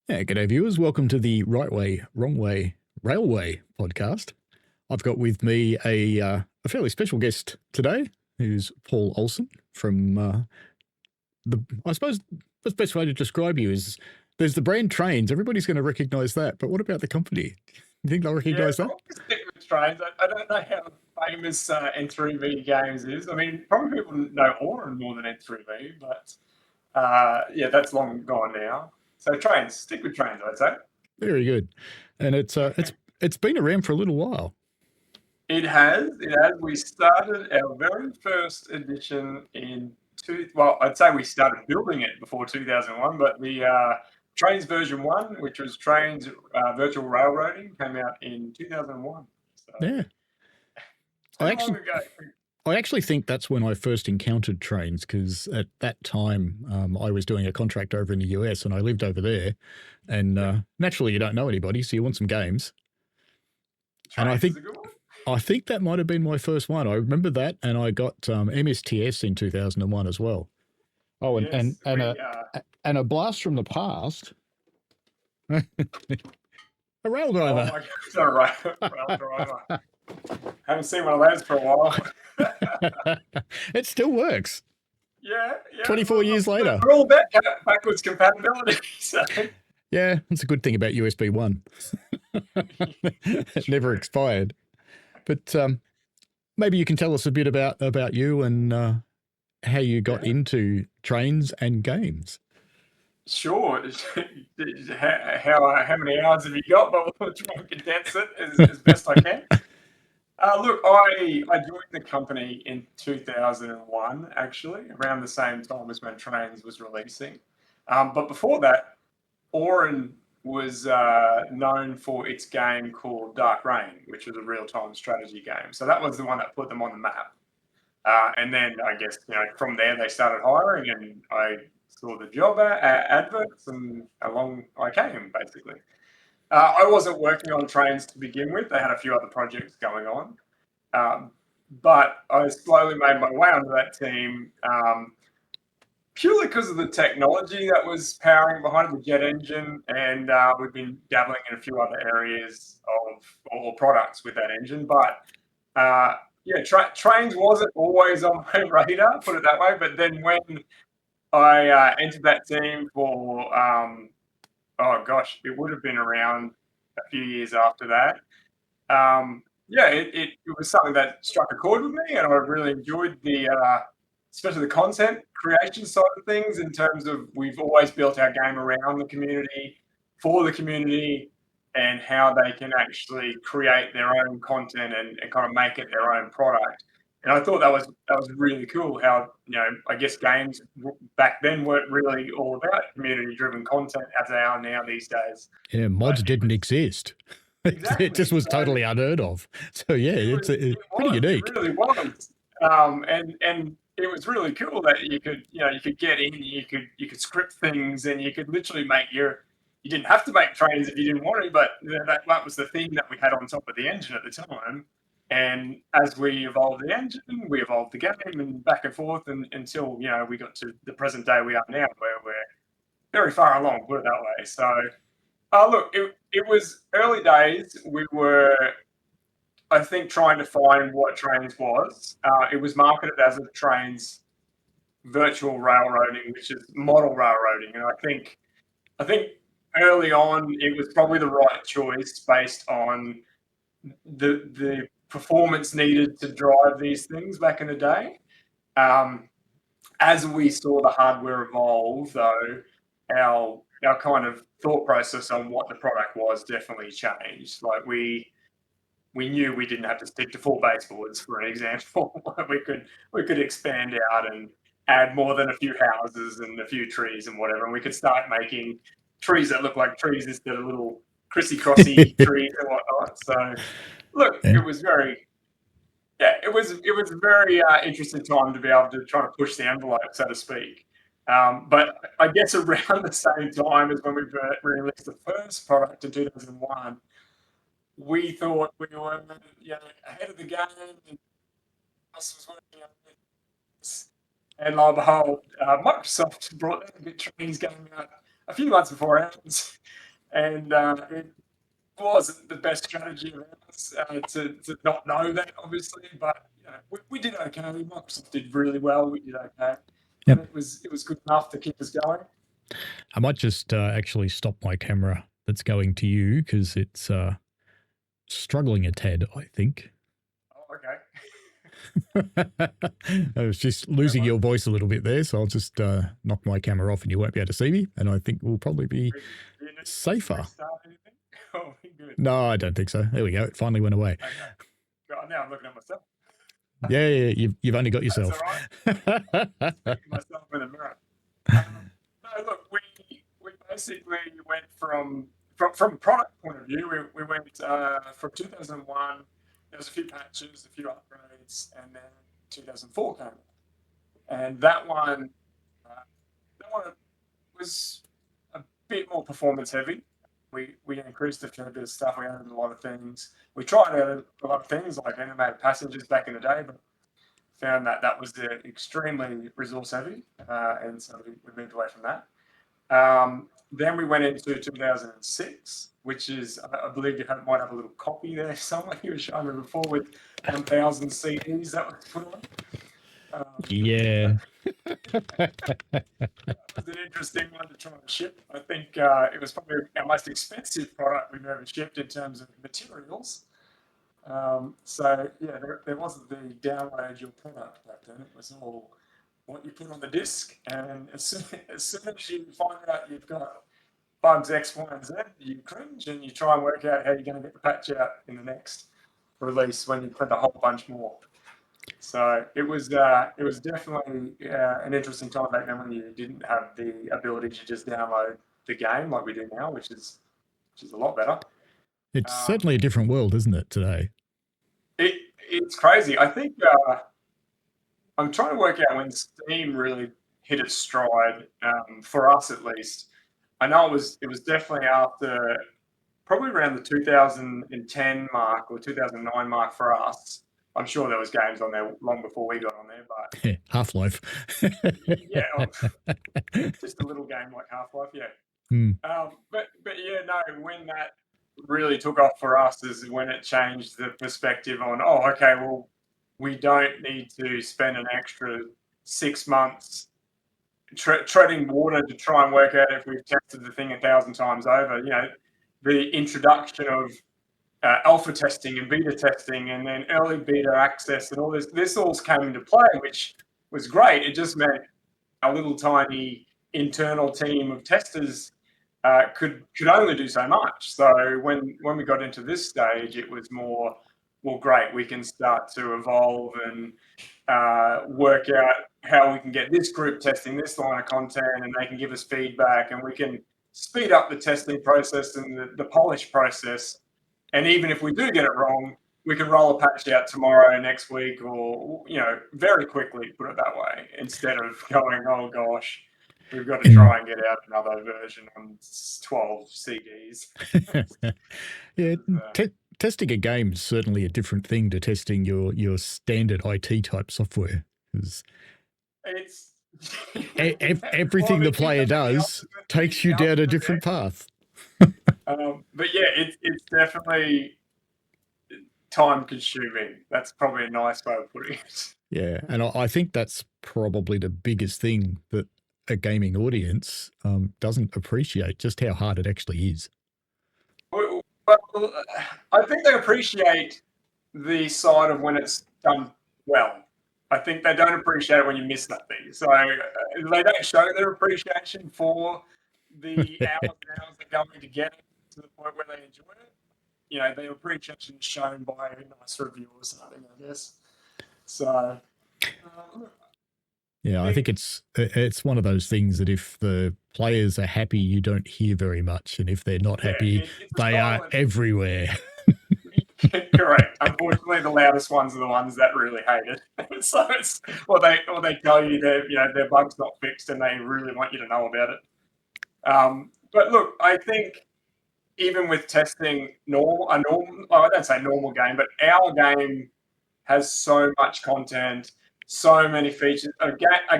Yeah, g'day viewers. Welcome to the Right Way, Wrong Way Railway podcast. I've got with me a fairly special guest today, who's Paul Olsen from I suppose the best way to describe you is there's the brand Trainz. Everybody's going to recognise that, but what about the company? You think they'll recognise that? I'll stick with Trainz. I don't know how famous N3V Games is. I mean, probably people know Oren more than N3V, but that's long gone now. So Trainz, stick with Trainz, I'd say. Very good, and it's been around for a little while. It has. We started our very first edition I'd say we started building it before 2001, but the Trainz version 1, which was Trainz Virtual Railroading, came out in 2001. So, yeah. I actually think that's when I first encountered Trainz, because at that time I was doing a contract over in the US and I lived over there, and naturally you don't know anybody, so you want some games. Trainz and I think that might have been my first one. I remember that, and I got MSTS in 2001 as well. Oh, and a blast from the past. A rail driver. Oh my God, it's a rail driver. Haven't seen one of those for a while. It still works. Yeah. 24 years later. We're all about backwards compatibility. So. Yeah, that's a good thing about USB 1. It never expired. But maybe you can tell us a bit about you and how you got into Trainz and games. Sure. How many hours have you got? But we'll try and condense it as best I can. Look, I joined the company in 2001, actually, around the same time as when Trainz was releasing. But before that, Oren was known for its game called Dark Reign, which was a real-time strategy game. So that was the one that put them on the map. And then I guess, from there they started hiring, and I saw the job adverts, and along I came, basically. I wasn't working on Trainz to begin with. They had a few other projects going on. But I slowly made my way onto that team, purely because of the technology that was powering behind the jet engine, and we've been dabbling in a few other areas or products with that engine. But Trainz wasn't always on my radar, put it that way. But then when I entered that team for, it would have been around a few years after that. It was something that struck a chord with me, and I really enjoyed especially the content creation side of things, in terms of we've always built our game around the community, for the community, and how they can actually create their own content and kind of make it their own product. And I thought that was really cool how, I guess games back then weren't really all about community-driven content as they are now these days. Yeah, mods didn't exist. Exactly. It just was totally unheard of. So yeah, it's pretty unique. It really was. And it was really cool that you could get in, you could script things, and you could literally you didn't have to make Trainz if you didn't want to, but that was the thing that we had on top of the engine at the time. And as we evolved the engine, we evolved the game, and back and forth, until we got to the present day we are now, where we're very far along, put it that way. So look, it was early days. We were, I think, trying to find what Trainz was. It was marketed as a Trainz virtual railroading, which is model railroading, and I think early on it was probably the right choice based on the performance needed to drive these things back in the day. As we saw the hardware evolve, though, our kind of thought process on what the product was definitely changed. Like we knew we didn't have to stick to 4 baseboards, for an example. we could expand out and add more than a few houses and a few trees and whatever, and we could start making trees that look like trees instead of little crissy-crossy trees and whatnot. So look, it was very interesting time to be able to try to push the envelope, so to speak. But I guess around the same time as when we released the first product in 2001, we thought we were ahead of the game. else was working on this. And lo and behold, Microsoft brought that Trainz game out a few months before ours, and it wasn't the best strategy of ours to not know that, obviously. But we did okay. Microsoft did really well. We did okay. Yep. And it was good enough to keep us going. I might just actually stop my camera that's going to you because it's struggling a tad, I think. Oh, okay. I was just losing your voice a little bit there, so I'll just knock my camera off and you won't be able to see me, and I think we'll probably be safer. Oh, good. No, I don't think so. There we go. It finally went away. Okay. God, now I'm looking at myself. Yeah, you've only got yourself. That's all right. Myself in the mirror. No, look, we basically went from a product point of view, we went from 2001, there was a few patches, a few upgrades, and then 2004 came. And that one was a bit more performance heavy. We increased a fair bit of stuff. We added a lot of things. We tried a lot of things like animated passengers back in the day, but found that was extremely resource heavy, and so we moved away from that. Then we went into 2006, which is, I believe you might have a little copy there somewhere. You were showing me before with 1,000 CDs that was put on. Yeah. It was an interesting one to try and ship. I think it was probably our most expensive product we've ever shipped in terms of materials. So yeah, there wasn't the download your product back then. It was all what you put on the disc, and as soon as you find out you've got bugs X, Y, and Z, you cringe and you try and work out how you're going to get the patch out in the next release when you print a whole bunch more. So it was definitely an interesting time back then when you didn't have the ability to just download the game like we do now, which is a lot better. It's certainly a different world, isn't it, today? It's crazy. I think I'm trying to work out when Steam really hit its stride, for us at least. I know it was definitely after, probably around the 2010 mark or 2009 mark for us. I'm sure there was games on there long before we got on there, but Half-Life. Yeah, just a little game like Half-Life, yeah. But yeah, no, when that really took off for us is when it changed the perspective on, oh, okay, well, we don't need to spend an extra 6 months treading water to try and work out if we've tested the thing 1,000 times over. The introduction of alpha testing and beta testing, and then early beta access, and all this all came into play, which was great. It just meant a little tiny internal team of testers could only do so much. So when we got into this stage, it was more, well, great, we can start to evolve and work out how we can get this group testing this line of content, and they can give us feedback, and we can speed up the testing process and the polish process. And even if we do get it wrong, we can roll a patch out tomorrow, next week, or very quickly, put it that way, instead of going, oh gosh, we've got to try and get out another version on 12 CDs. Yeah, testing a game is certainly a different thing to testing your standard IT type software. It's everything the player does takes you down a different path. But yeah, it's definitely time consuming. That's probably a nice way of putting it. Yeah, and I think that's probably the biggest thing that a gaming audience doesn't appreciate, just how hard it actually is. Well, I think they appreciate the side of when it's done well. I think they don't appreciate it when you miss that thing. So they don't show their appreciation for the hours and hours they're going to get to the point where they enjoy it. Their appreciation is shown by a nice review or something, I guess. So, yeah, I think it's one of those things that if the players are happy, you don't hear very much, and if they're not happy, they are everywhere. Correct. Unfortunately, the loudest ones are the ones that really hate it. So it's, or they tell you their bug's not fixed and they really want you to know about it. But look, I think even with testing I don't say normal game, but our game has so much content, so many features. A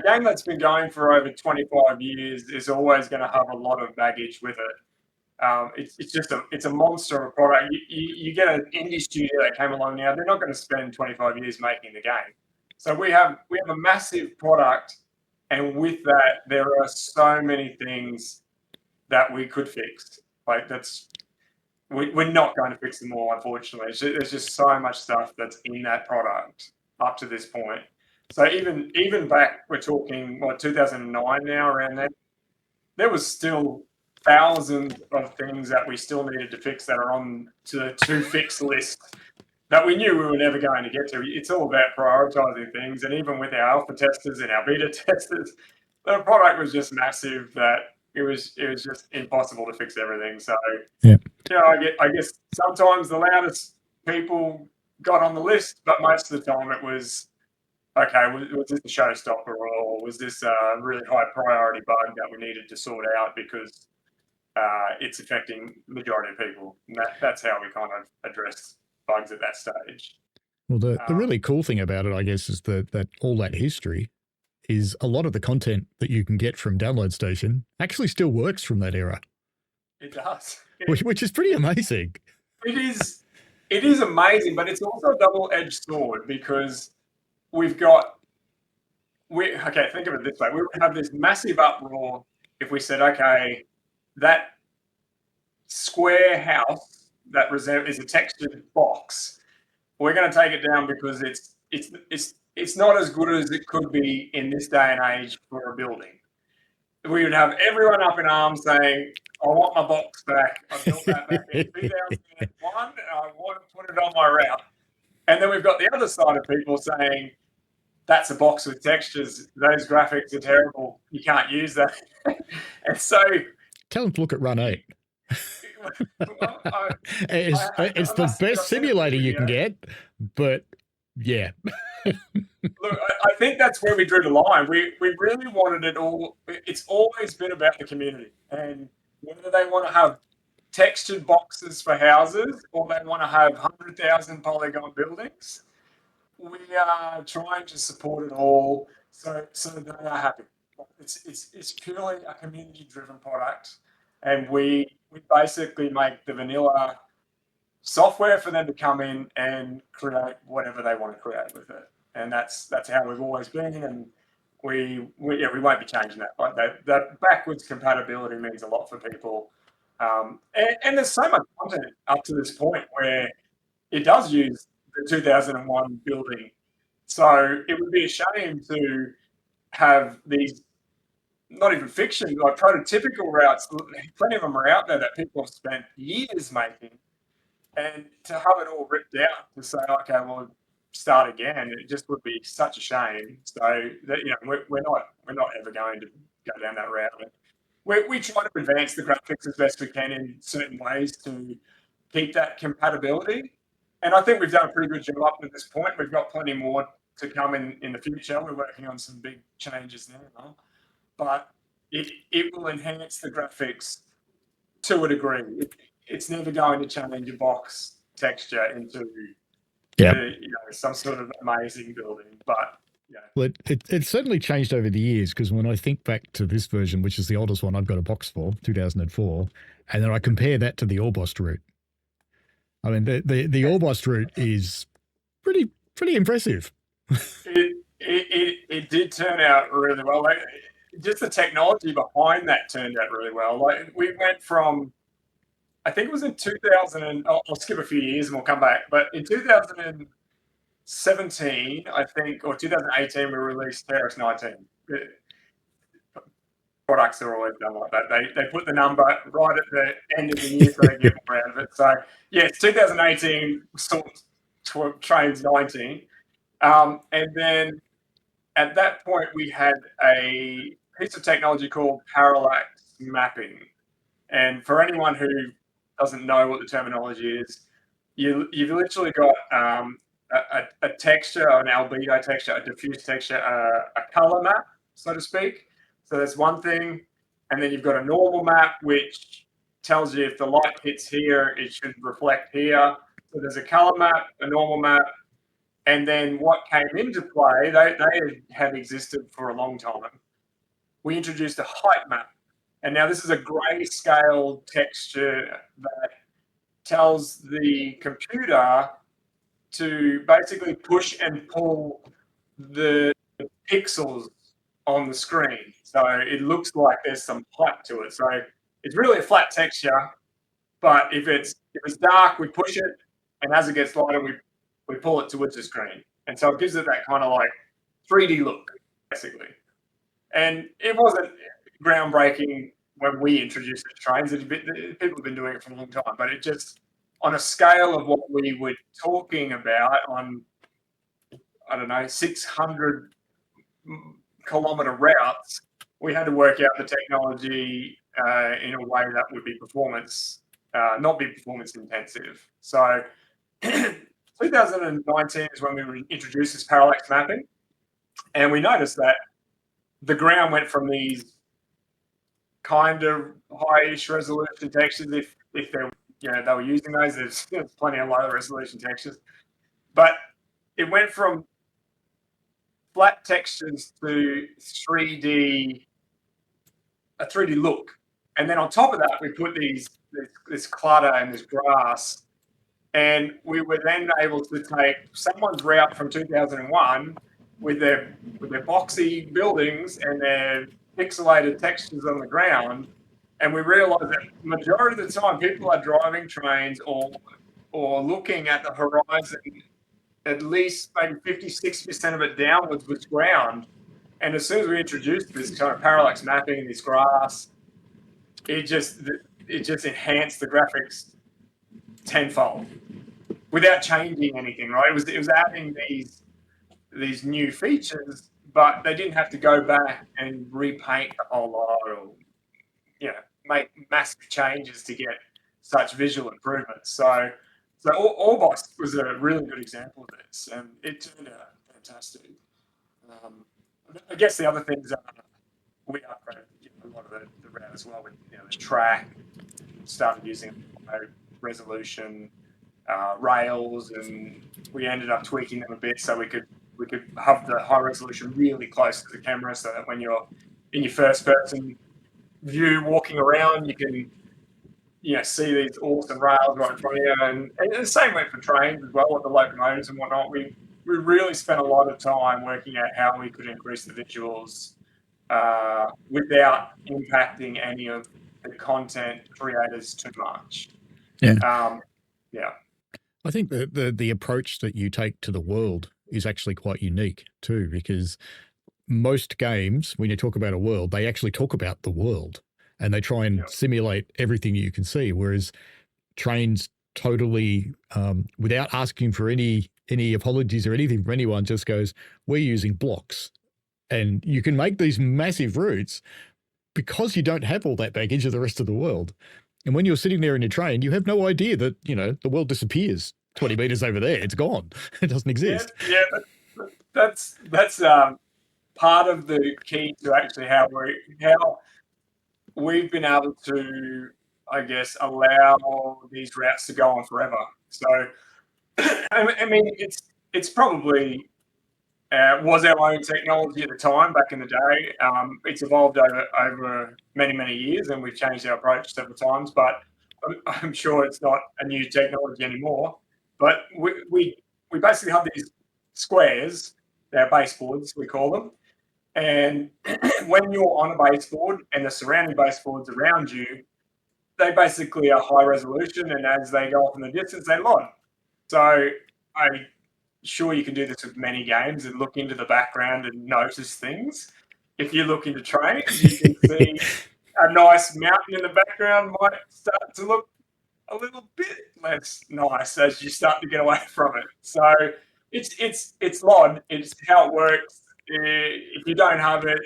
game that's been going for over 25 years is always going to have a lot of baggage with it. It's a monster of a product. You get an indie studio that came along now, they're not going to spend 25 years making the game. So we have a massive product, and with that, there are so many things that we could fix. Like we're not going to fix them all, unfortunately. There's just so much stuff that's in that product up to this point. So even back, we're talking 2009 now, around then, there was still thousands of things that we still needed to fix that are on to the to fix list that we knew we were never going to get to. It's all about prioritizing things, and even with our alpha testers and our beta testers, the product was just massive that it was just impossible to fix everything. So I guess sometimes the loudest people got on the list, but most of the time it was, okay, was this a showstopper, or was this a really high priority bug that we needed to sort out because it's affecting the majority of people? And that's how we kind of address bugs at that stage. Well, the really cool thing about it, I guess, is that all that history is a lot of the content that you can get from Download Station actually still works from that era. It does. Which is pretty amazing. It is amazing, but it's also a double-edged sword, because think of it this way. We would have this massive uproar if we said, okay, that square house that is a textured box, we're going to take it down because it's not as good as it could be in this day and age for a building. We would have everyone up in arms saying, I want my box back. I built that back in 2001 and I want to put it on my route. And then we've got the other side of people saying, that's a box with textures. Those graphics are terrible. You can't use that. And so tell them to look at Run 8. It's the best simulator you can get, but yeah. Look, I think that's where we drew the line. We really wanted it all. It's always been about the community, and whether they want to have textured boxes for houses or they want to have 100,000 polygon buildings, we are trying to support it all so they are happy. It's purely a community-driven product, and we basically make the vanilla software for them to come in and create whatever they want to create with it. And that's how we've always been, and we won't be changing that. Like that backwards compatibility means a lot for people, and there's so much content up to this point where it does use the 2001 building. So it would be a shame to have these, not even fiction, like prototypical routes. Plenty of them are out there that people have spent years making, and to have it all ripped out to say, okay, well, start again, it just would be such a shame. So that, we're not ever going to go down that route. We try to advance the graphics as best we can in certain ways to keep that compatibility, and I think we've done a pretty good job up to this point. We've got plenty more to come in the future. We're working on some big changes now, but it will enhance the graphics to a degree. It's never going to change a box texture into some sort of amazing building. But well, it certainly changed over the years, because when I think back to this version, which is the oldest one I've got a box for, 2004, and then I compare that to the Orbost route. I mean, the Orbost route is pretty impressive. It did turn out really well. Like, just the technology behind that turned out really well. Like, we went from, I think it was in 2000, and I'll skip a few years and we'll come back. But in 2017, I think, or 2018, we released Terrace 19. Products are always done like that. They put the number right at the end of the year so they get more out of it. So, yes, 2018 sort Trainz 19. And then at that point, we had a piece of technology called parallax mapping. And for anyone who doesn't know what the terminology is, you've literally got a texture, an albedo texture, a diffuse texture, a color map, so to speak. So that's one thing. And then you've got a normal map, which tells you if the light hits here, it should reflect here. So there's a color map, a normal map, And then what came into play, they had existed for a long time. We introduced a height map. And now this is a grayscale texture that tells the computer to basically push and pull the pixels on the screen. So it looks like there's some height to it. So it's really a flat texture, but if it's dark, we push it, and as it gets lighter, we pull it towards the screen. And so it gives it that kind of like 3D look, basically. And it wasn't groundbreaking when we introduced it to Trainz. People have been doing it for a long time, but it just, on a scale of what we were talking about on, I don't know, 600 kilometer routes, we had to work out the technology in a way that would be not be performance intensive. So 2019 is when we introduced this parallax mapping, and we noticed that the ground went from these kind of high-ish resolution textures, if they were using those. There's plenty of low resolution textures, but it went from flat textures to a 3D look. And then on top of that, we put this clutter and this grass, and we were then able to take someone's route from 2001 with their boxy buildings and their pixelated textures on the ground, and we realized that the majority of the time people are driving trains or looking at the horizon, at least maybe 50-60% of it downwards was ground. And as soon as we introduced this kind of parallax mapping and this grass, it just enhanced the graphics tenfold without changing anything, right? It was adding these new features, but they didn't have to go back and repaint the whole lot or make massive changes to get such visual improvements. So Orbost was a really good example of this, and it turned out fantastic. I guess the other things are we upgraded a lot of the route as well with the track, started using resolution rails, and we ended up tweaking them a bit so we could have the high resolution really close to the camera, so that when you're in your first person view walking around, you can see these awesome rails right in front of you. And the same went for trains as well, with the locomotives and whatnot. We really spent a lot of time working out how we could increase the visuals without impacting any of the content creators too much. Yeah. Yeah. I think the approach that you take to the world is actually quite unique too, because most games, when you talk about a world, they actually talk about the world and they try and simulate everything you can see. Whereas Trainz totally, without asking for any apologies or anything from anyone, just goes, we're using blocks. And you can make these massive routes because you don't have all that baggage of the rest of the world. And when you're sitting there in your train, you have no idea that, the world disappears 20 meters over there. It's gone. It doesn't exist. Yeah, that's part of the key to actually how we've been able to, I guess, allow these routes to go on forever. So, I mean, it's probably was our own technology at the time back in the day. It's evolved over many, many years, and we've changed our approach several times, but I'm sure it's not a new technology anymore. But we basically have these squares, they're baseboards, we call them. And when you're on a baseboard and the surrounding baseboards around you, they basically are high resolution, and as they go off in the distance, they load. So I'm sure you can do this with many games and look into the background and notice things. If you look into Trainz, you can see a nice mountain in the background might start to look a little bit less nice as you start to get away from it. So it's LOD. It's how it works. If you don't have it,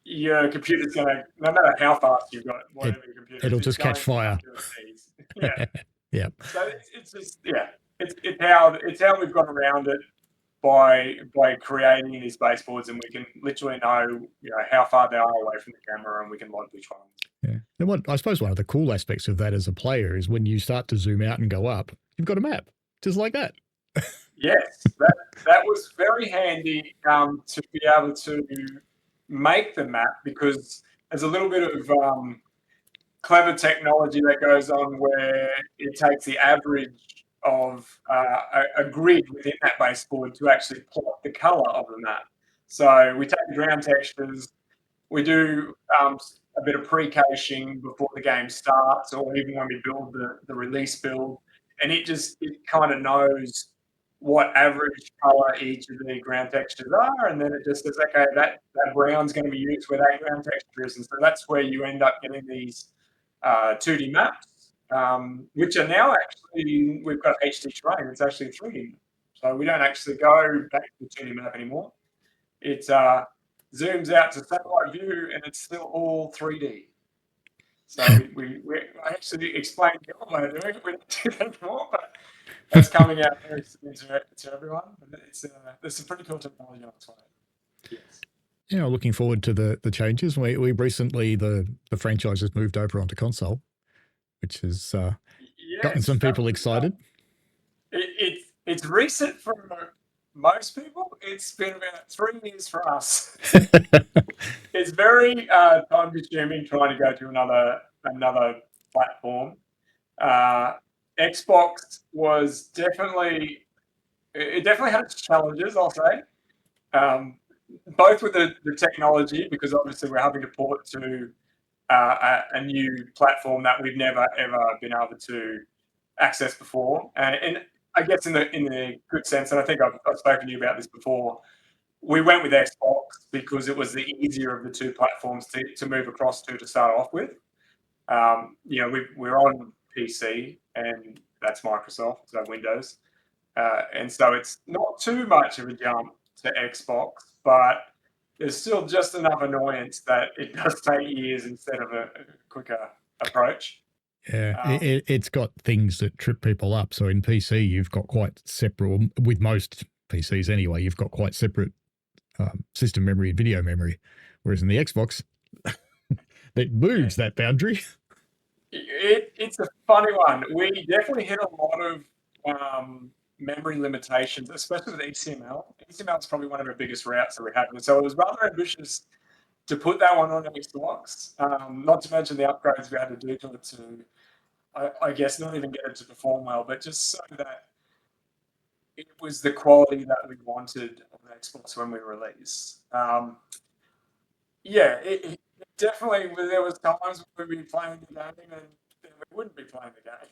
your computer's going to, no matter how fast you've got whatever your computer, it'll just catch fire. Yeah. Yeah. So it's just it's how we've got around it by creating these baseboards, and we can literally know how far they are away from the camera, and we can log which ones. Yeah. And I suppose one of the cool aspects of that as a player is when you start to zoom out and go up, you've got a map just like that. Yes, that was very handy to be able to make the map, because there's a little bit of clever technology that goes on where it takes the average of a grid within that baseboard to actually plot the color of the map. So we take the ground textures, we do a bit of pre-caching before the game starts, or even when we build the release build, and it kind of knows what average color each of the ground textures are, and then it just says, okay, that brown's going to be used where that ground texture is, and so that's where you end up getting these 2D maps, which are now actually, we've got HD terrain, it's actually a 3D map. So we don't actually go back to the 2D map anymore. It zooms out to satellite view, and it's still all 3D. So we actually explained the old way of doing it. We don't do that anymore, but that's coming out very soon to everyone. There's some pretty cool technology on its way. Yes. Yeah, looking forward to the changes. We recently, the franchise has moved over onto console, which has gotten some people excited. It's recent for most people. It's been about 3 years for us. It's very time consuming trying to go to another platform. Xbox was definitely had its challenges, I'll say. Both with the technology, because obviously we're having to port to a new platform that we've never ever been able to access before, and I guess in the good sense, and I think I've spoken to you about this before, we went with Xbox because it was the easier of the two platforms to move across to start off with. We're on PC, and that's Microsoft, so Windows, and so it's not too much of a jump to Xbox, but there's still just enough annoyance that it does take years instead of a quicker approach. Yeah, it's got things that trip people up. So in PC, you've got quite separate, with most PCs anyway, you've got quite separate system memory and video memory. Whereas in the Xbox, it moves that boundary. It's a funny one. We definitely hit a lot of memory limitations, especially with HTML. HTML is probably one of our biggest routes that we have. And so it was rather ambitious to put that one on Xbox, not to mention the upgrades we had to do to it to, I guess, not even get it to perform well, but just so that it was the quality that we wanted on Xbox when we released. It definitely, there was times when we'd be playing the game and then we wouldn't be playing the game.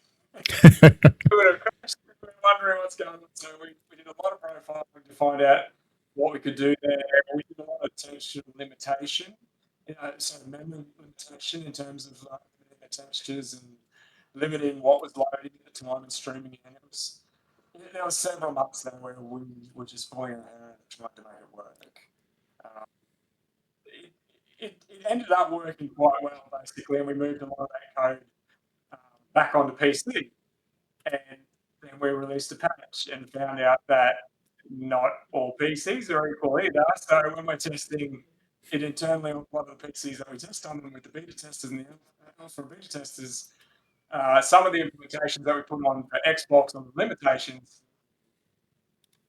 We would have crashed, we were wondering what's going on. So we did a lot of profiling to find out what we could do there. We did a lot of texture limitation, so memory limitation in terms of the textures and limiting what was loading at the time and streaming in. There were several months there where we were just pulling our hair and trying to make it work. It ended up working quite well, basically, and we moved a lot of that code back onto PC. And then we released a patch and found out that not all PCs are equal either. So when we're testing it internally on one of the PCs that we test on them with the beta testers and the alpha beta testers, some of the implementations that we put on for Xbox on the limitations.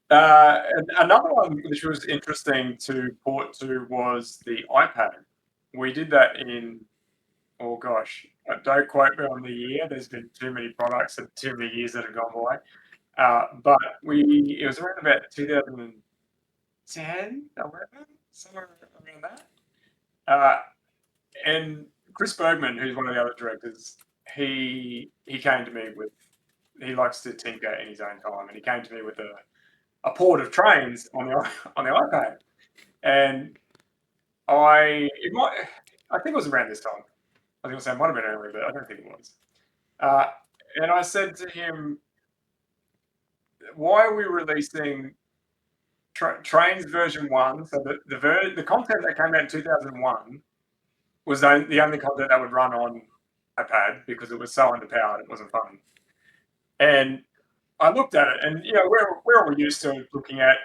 Another one which was interesting to port to was the iPad. We did that in, oh gosh, don't quote me on the year. There's been too many products and too many years that have gone by. But it was around about 2010, 11, somewhere around that. And Chris Bergman, who's one of the other directors, he came to me with, he likes to tinker in his own time, and he came to me with a port of Trainz on the iPad, and I think it was around this time. I think it might have been earlier, but I don't think it was. And I said to him, "Why are we releasing Trainz version 1? So the content that came out in 2001 was the only content that would run on iPad because it was so underpowered, it wasn't fun." And I looked at it, and we're all used to looking at,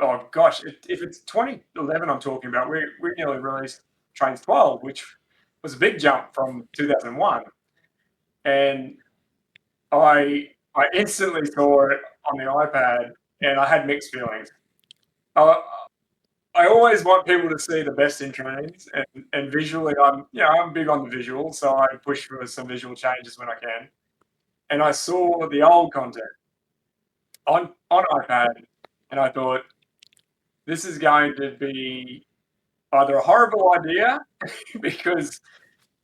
oh gosh, if it's 2011 I'm talking about, we nearly released Trainz 12, which was a big jump from 2001. And I instantly saw it on the iPad and I had mixed feelings. I always want people to see the best in Trainz, and visually, I'm big on the visual, so I push for some visual changes when I can. And I saw the old content on iPad, and I thought, this is going to be either a horrible idea because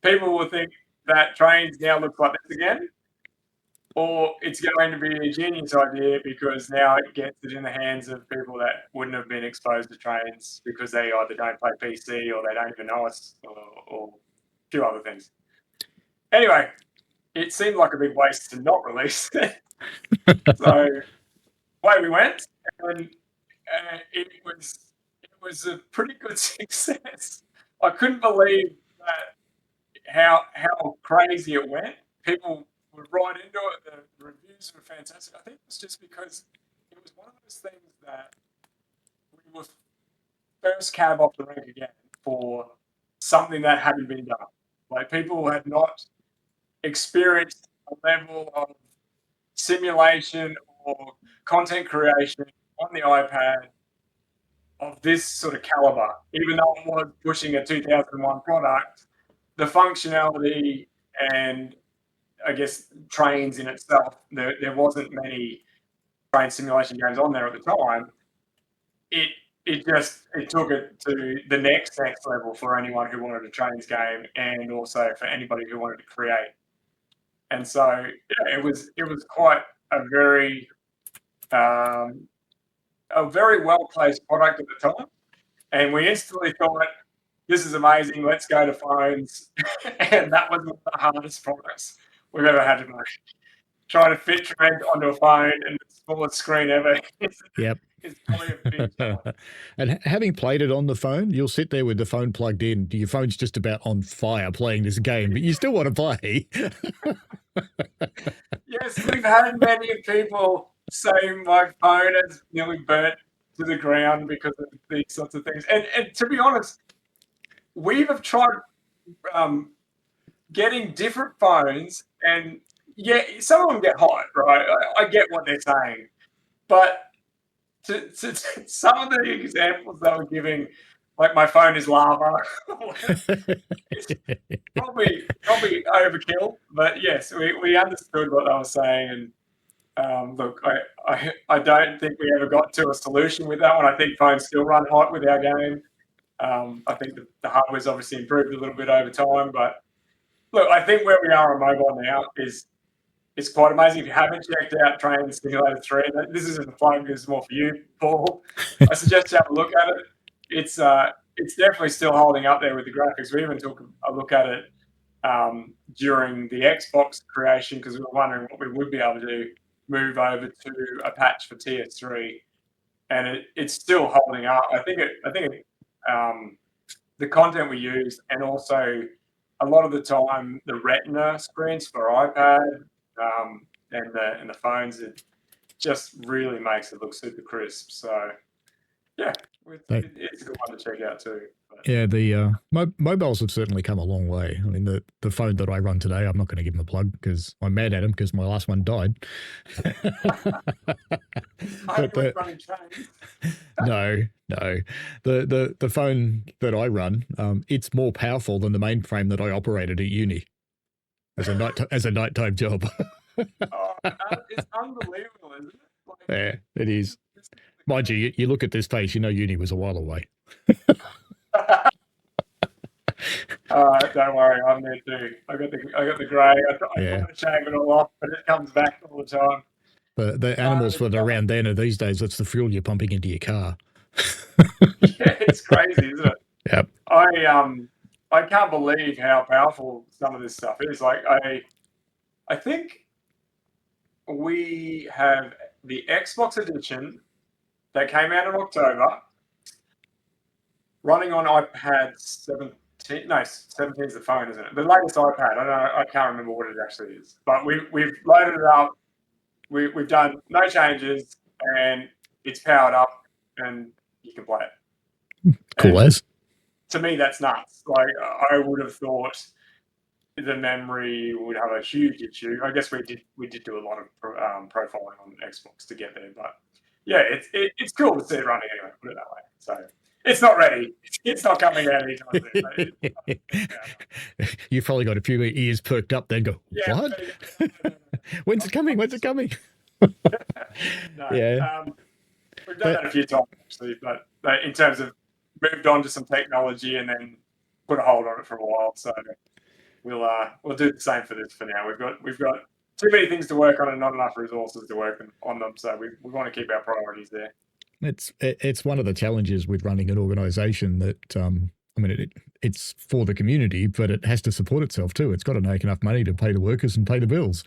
people will think that Trainz now looks like this again, or it's going to be a genius idea because now it gets it in the hands of people that wouldn't have been exposed to Trainz because they either don't play PC or they don't even know us, or a few other things. Anyway, it seemed like a big waste to not release it. So away we went, and it was a pretty good success. I couldn't believe that how crazy it went. People were right into it. The reviews were fantastic. I think it was just because it was one of those things that we were first cab off the rank again for something that hadn't been done. Like, people had not experienced a level of simulation or content creation on the iPad of this sort of caliber. Even though it was pushing a 2001 product, the functionality and, I guess, Trainz in itself, there wasn't many train simulation games on there at the time. It took it to the next level for anyone who wanted a Trainz game, and also for anybody who wanted to create. And so, yeah, it was quite a very well placed product at the time, and we instantly thought, this is amazing, let's go to phones. And that was one of the hardest products we've ever had to make. Trying to fit Trainz onto a phone and the smallest screen ever Yep. is probably a big challenge. And having played it on the phone, you'll sit there with the phone plugged in. Your phone's just about on fire playing this game, but you still want to play. Yes, we've had many people say my phone has nearly burnt to the ground because of these sorts of things. And to be honest, we have tried getting different phones, and yeah, some of them get hot, right? I get what they're saying, but to some of the examples they were giving, like my phone is lava, it's probably overkill. But yes, we understood what they were saying, and look, I don't think we ever got to a solution with that one. I think phones still run hot with our game. I think the hardware's obviously improved a little bit over time, but look, I think where we are on mobile now is quite amazing. If you haven't checked out Trainz Simulator 3, this isn't a plug, this is more for you, Paul. I suggest you have a look at it. It's definitely still holding up there with the graphics. We even took a look at it during the Xbox creation because we were wondering what we would be able to move over to a patch for TS3, and it's still holding up. I think the content we use, and also a lot of the time the Retina screens for iPad and the phones, it just really makes it look super crisp. So yeah, it's a good one to check out too. But yeah, the mobiles have certainly come a long way. I mean, the phone that I run today, I'm not going to give him a plug because I'm mad at him because my last one died. running Trainz. No. The phone that I run, it's more powerful than the mainframe that I operated at uni as a nighttime job. It's unbelievable, isn't it? Like, yeah, it is. Mind you, you look at this face, you know uni was a while away. Don't worry, I'm there too. I got the grey. I try to shave it all off, but it comes back all the time. The animals that are around then are these days, that's the fuel you're pumping into your car. Yeah, it's crazy, isn't it? Yep. I can't believe how powerful some of this stuff is. Like, I think we have the Xbox edition that came out in October, running on iPad 17. No, 17 is the phone, isn't it? The latest iPad. I can't remember what it actually is. But we've loaded it up. We've done no changes, and it's powered up, and you can play it. Cool as. To me, that's nuts. Like, I would have thought the memory would have a huge issue. I guess we did do a lot of profiling on Xbox to get there, but yeah, it's cool to see it running anyway. Put it that way. So it's not ready. It's not coming out anytime soon. You've probably got a few ears perked up. Then go, yeah, what? When's it coming? When's it coming? No, yeah. We've done that a few times actually, but in terms of moved on to some technology and then put a hold on it for a while. So we'll do the same for this for now. We've got too many things to work on and not enough resources to work on them. So we want to keep our priorities there. It's one of the challenges with running an organization that I mean it's for the community, but it has to support itself too. It's got to make enough money to pay the workers and pay the bills.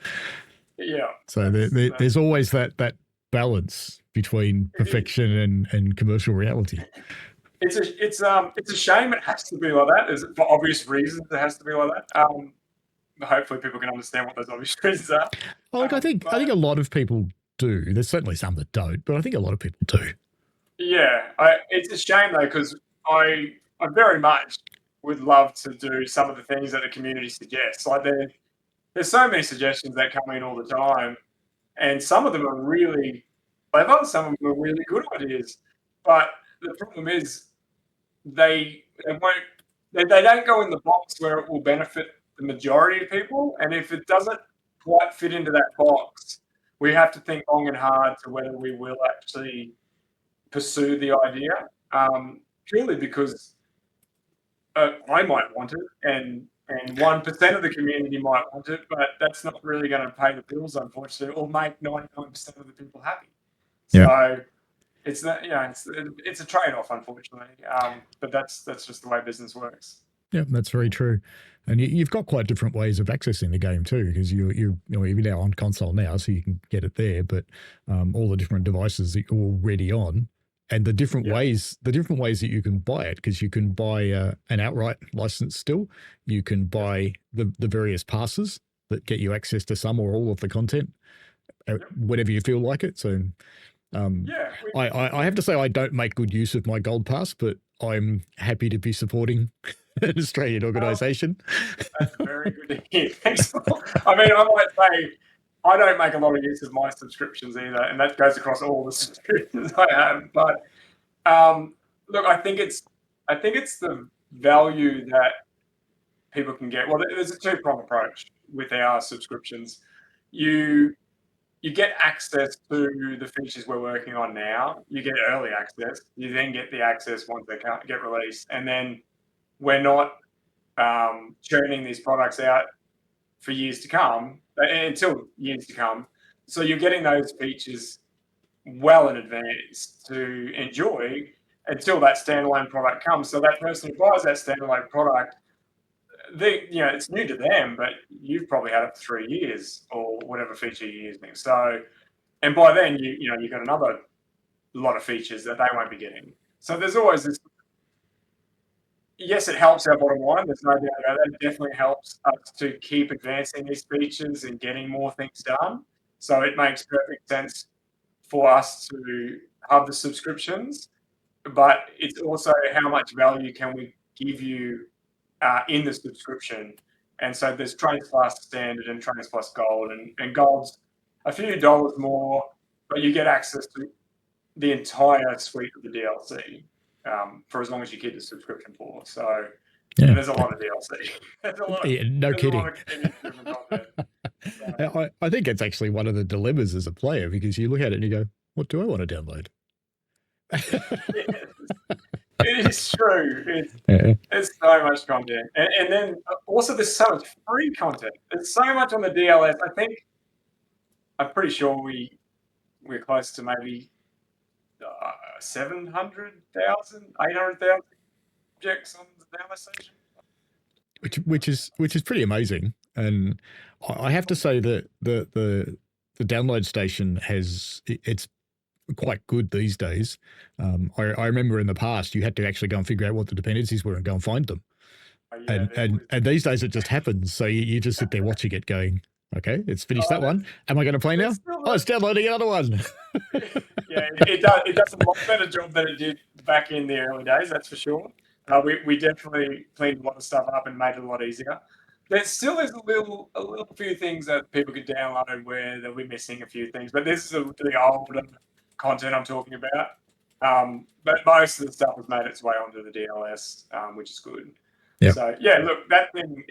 Yeah. So there's always that balance between perfection and commercial reality. It's a shame it has to be like that. For obvious reasons, it has to be like that. Hopefully, people can understand what those obvious reasons are. Look, I think a lot of people do. There's certainly some that don't, but I think a lot of people do. Yeah, it's a shame though, because I very much would love to do some of the things that the community suggests. Like there's so many suggestions that come in all the time, and some of them are really clever. Some of them are really good ideas, but the problem is they don't go in the box where it will benefit the majority of people. And if it doesn't quite fit into that box, we have to think long and hard to whether we will actually pursue the idea, purely because I might want it and 1% of the community might want it, but that's not really going to pay the bills, unfortunately, or make 99% of the people happy. Yeah. So it's not, it's a trade-off, unfortunately. But that's just the way business works. Yeah, that's very true. And you've got quite different ways of accessing the game too, because you're now on console now, so you can get it there. But all the different devices that you're already on, and the different ways that you can buy it, because you can buy an outright license still. You can buy the various passes that get you access to some or all of the content, whenever you feel like it. So. I have to say I don't make good use of my gold pass, but I'm happy to be supporting an Australian organisation. That's very good to hear. Thanks. I mean, I might say I don't make a lot of use of my subscriptions either, and that goes across all the subscriptions I have. But look, I think it's the value that people can get. Well, there's a two-pronged approach with our subscriptions. You get access to the features we're working on now. You get early access. You then get the access once they get released. And then we're not churning these products out for years to come, until years to come. So you're getting those features well in advance to enjoy until that standalone product comes. So that person who buys that standalone product, it's new to them, but you've probably had it for 3 years or whatever feature you're using. So, and by then you've got another lot of features that they won't be getting. So there's always this. Yes, it helps our bottom line. There's no doubt about that. It definitely helps us to keep advancing these features and getting more things done. So it makes perfect sense for us to have the subscriptions, but it's also how much value can we give you in the subscription. And so there's Trainz Plus Standard and Trainz Plus Gold, and Gold's a few dollars more, but you get access to the entire suite of the DLC for as long as you keep the subscription for. So there's a lot of DLC. No kidding. I think it's actually one of the dilemmas as a player, because you look at it and you go, what do I want to download? It is true. It's so much content. And then also there's so much free content. There's so much on the DLS. I'm pretty sure we're close to maybe 700,000, 800,000 objects on the download station. Which is pretty amazing. And I have to say that the download station it's quite good these days. I remember in the past you had to actually go and figure out what the dependencies were and go and find them. And these days it just happens. So you just sit there watching it going, okay, it's finished that one. Am I going to play now? It's downloading another one. Yeah, it does a lot better job than it did back in the early days, that's for sure. We definitely cleaned a lot of stuff up and made it a lot easier. There still is a little few things that people could download where they'll be missing a few things, but this is the older content I'm talking about. But most of the stuff has made its way onto the DLS, which is good. Yep. So yeah, look, that thing,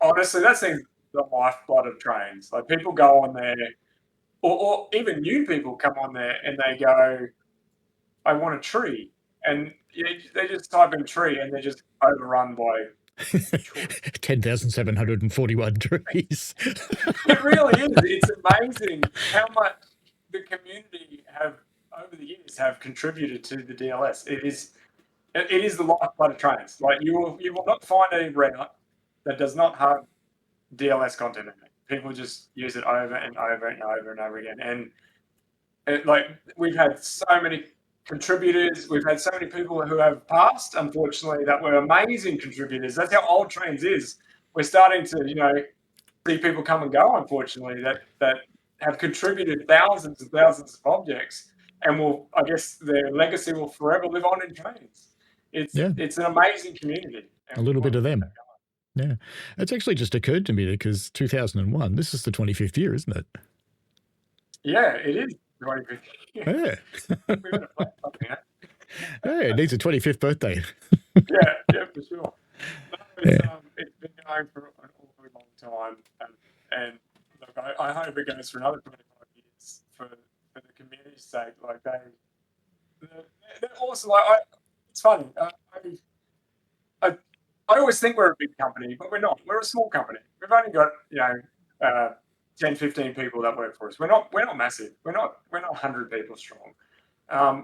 honestly, that thing's the lifeblood of Trainz. Like people go on there, or even new people come on there and they go, I want a tree. And they just type in tree and they're just overrun by 10,741 trees. It really is. It's amazing how much the community have over the years have contributed to the DLS. It is the lifeblood of Trainz. Like you will not find a route that does not have DLS content in it. People just use it over and over and over and over again. And we've had so many contributors. We've had so many people who have passed, unfortunately, that were amazing contributors. That's how old Trainz is. We're starting to, see people come and go, unfortunately, that have contributed thousands and thousands of objects, and I guess their legacy will forever live on in Trainz. It's an amazing community. A little bit of them. Yeah. It's actually just occurred to me because 2001, this is the 25th year, isn't it? Yeah, it is. 25th year. Yeah. Yeah, it needs a 25th birthday. yeah, for sure. It's been going for an awfully long time, and look, I hope it goes for another 25 years for the community's sake. Like they're also it's funny. I always think we're a big company, but we're not. We're a small company. We've only got 10, 15 people that work for us. We're not massive. We're not 100 people strong.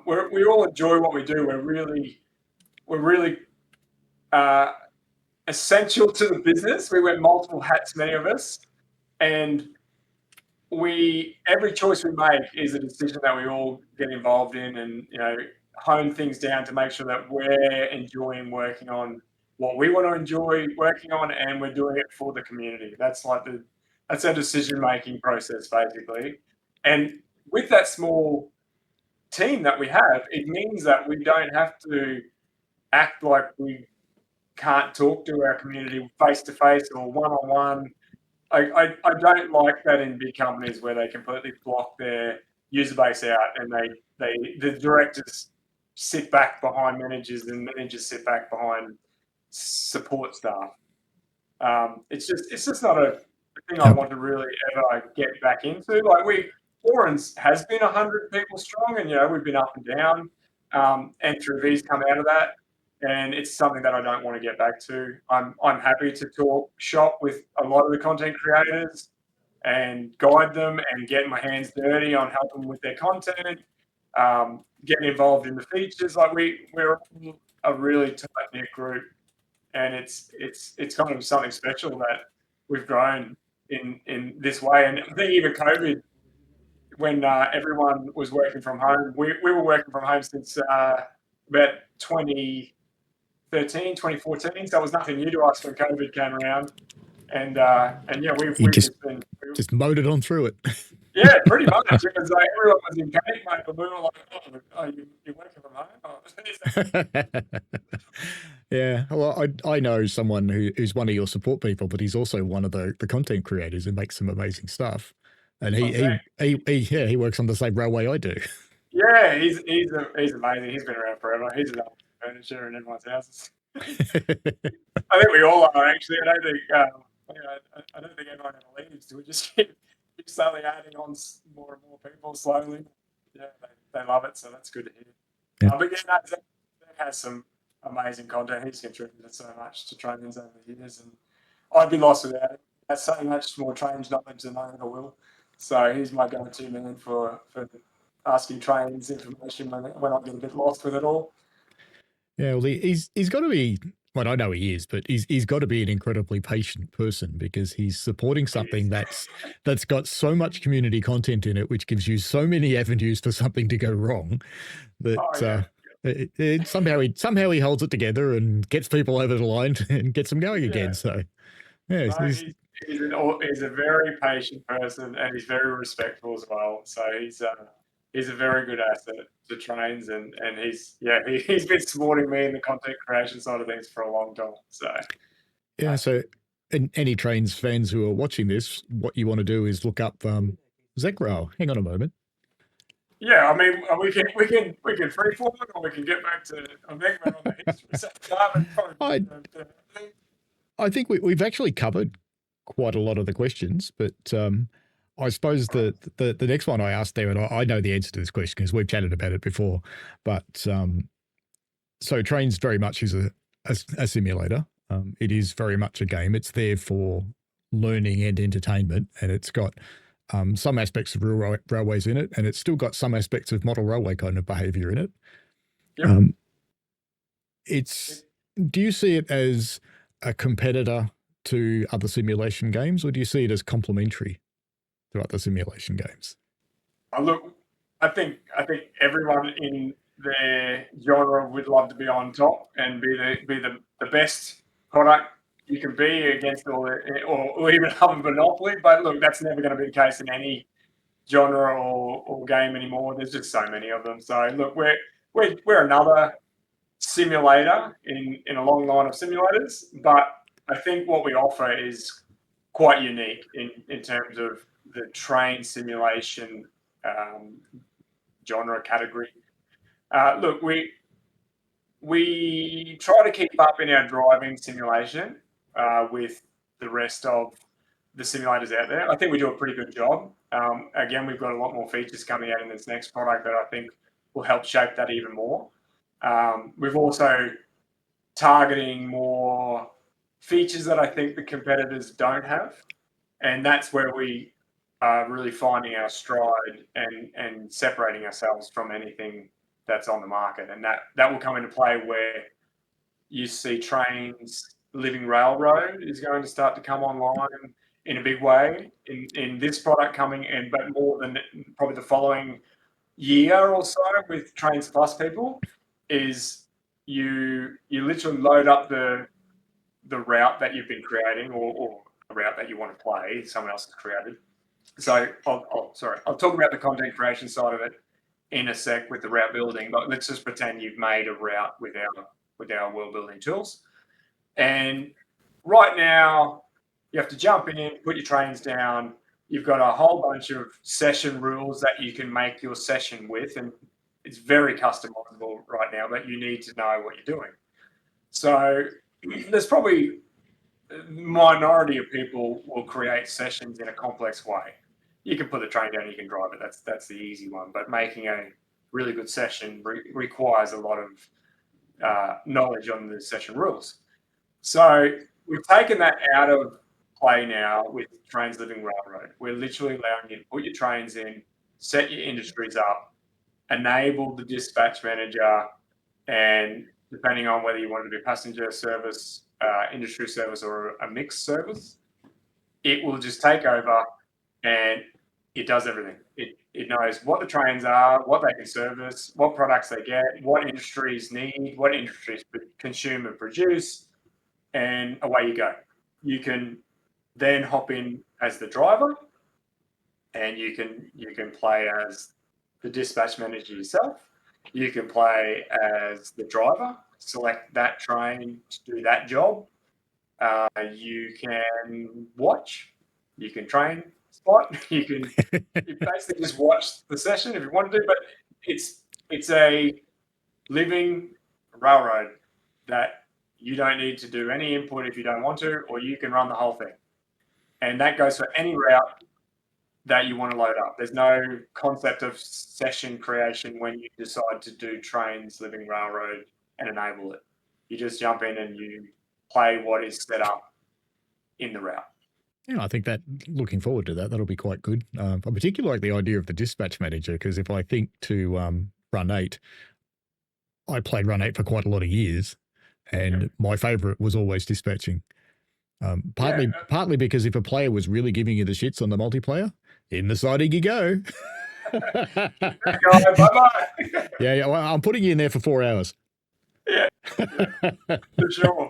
We all enjoy what we do. We're really essential to the business. We wear multiple hats, many of us, and every choice we make is a decision that we all get involved in, and hone things down to make sure that we're enjoying working on what we want to enjoy working on, and we're doing it for the community. That's our decision-making process, basically. And with that small team that we have, it means that we don't have to act like we can't talk to our community face-to-face or one-on-one. I don't like that in big companies where they completely block their user base out, and the directors sit back behind managers and managers sit back behind support staff. It's just not a thing I want to really ever get back into. Like Orange has been 100 people strong, and we've been up and down. N3V's come out of that, and it's something that I don't want to get back to. I'm happy to talk shop with a lot of the content creators and guide them and get my hands dirty on helping them with their content, getting involved in the features. Like we're a really tight-knit group, and it's kind of something special that we've grown in this way. And I think even COVID, when everyone was working from home, we were working from home since about 2013, 2014. So it was nothing new to us when COVID came around. And we've just mowed it on through it. Yeah, pretty much. It was like everyone was in panic mode, but we were like, "Oh, you're working from home?" Yeah, well, I know someone who's one of your support people, but he's also one of the content creators who makes some amazing stuff. And he works on the same railway I do. Yeah, he's amazing. He's been around forever. He's in furniture in everyone's houses. I think we all are, actually. I don't think anyone ever leaves. We just keep slowly adding on more and more people slowly. Yeah, they love it, so that's good to hear. Yeah. But Zach has some amazing content. He's contributed so much to Trainz over the years, and I'd be lost without it. He has so much more Trainz knowledge than I ever will. So he's my go-to man for asking Trainz information when I get a bit lost with it all. Yeah, well, he's got to be. Well, I know he is, but he's got to be an incredibly patient person because he's supporting something that's got so much community content in it, which gives you so many avenues for something to go wrong. That somehow he holds it together and gets people over the line and gets them going again. So yeah, he's a very patient person, and he's very respectful as well. So he's a very good asset to Trainz, and he's been supporting me in the content creation side of things for a long time. So yeah, so any Trainz fans who are watching this, what you want to do is look up Zekro. Hang on a moment. Yeah, I mean, we can free form it, or we can get back to a Megman on the history. So, I think we've actually covered quite a lot of the questions, but I suppose the next one I asked there, and I know the answer to this question because we've chatted about it before, but so Trainz very much is a simulator. It is very much a game. It's there for learning and entertainment, and it's got some aspects of real railways in it, and it's still got some aspects of model railway kind of behaviour in it. Yep. Do you see it as a competitor to other simulation games, or do you see it as complementary to other simulation games? Look, I think everyone in their genre would love to be on top and be the best product you can be against or even have a monopoly. But look, that's never going to be the case in any genre or game anymore. There's just so many of them. So look, we're another simulator in a long line of simulators, but I think what we offer is quite unique in terms of the train simulation genre category. Look, we try to keep up in our driving simulation with the rest of the simulators out there. I think we do a pretty good job. Again, we've got a lot more features coming out in this next product that I think will help shape that even more. We've also targeting more features that I think the competitors don't have, and that's where we are really finding our stride and separating ourselves from anything that's on the market. And that will come into play where you see Trainz Living Railroad is going to start to come online in a big way in this product coming in, but more than probably the following year or so with Trainz Plus people is you literally load up the route that you've been creating or a route that you want to play someone else has created. So I'll talk about the content creation side of it in a sec with the route building, but let's just pretend you've made a route with our world building tools. And right now you have to jump in, put your trains down. You've got a whole bunch of session rules that you can make your session with, and it's very customizable right now, but you need to know what you're doing. So there's probably a minority of people will create sessions in a complex way. You can put the train down, you can drive it. That's the easy one. But making a really good session requires a lot of knowledge on the session rules. So we've taken that out of play now with Trainz Living Railroad. We're literally allowing you to put your trains in, set your industries up, enable the dispatch manager, and depending on whether you want it to be passenger service, industry service, or a mixed service, it will just take over and it does everything. It knows what the trains are, what they can service, what products they get, what industries need, what industries consume and produce, and away you go. You can then hop in as the driver, and you can play as the dispatch manager yourself. You can play as the driver, select that train to do that job. You can watch, you can train spot, you basically just watch the session if you want to do, but it's a living railroad that you don't need to do any input if you don't want to, or you can run the whole thing. And that goes for any route that you want to load up. There's no concept of session creation when you decide to do Trainz Living Railroad and enable it. You just jump in and you play what is set up in the route. Yeah, I think that looking forward to that, that'll be quite good. I particularly like the idea of the dispatch manager, because if I think to Run 8, I played Run 8 for quite a lot of years, and my favourite was always dispatching. Partly because if a player was really giving you the shits on the multiplayer, in the siding you go. Bye-bye. Yeah, well, I'm putting you in there for 4 hours. Yeah, for sure.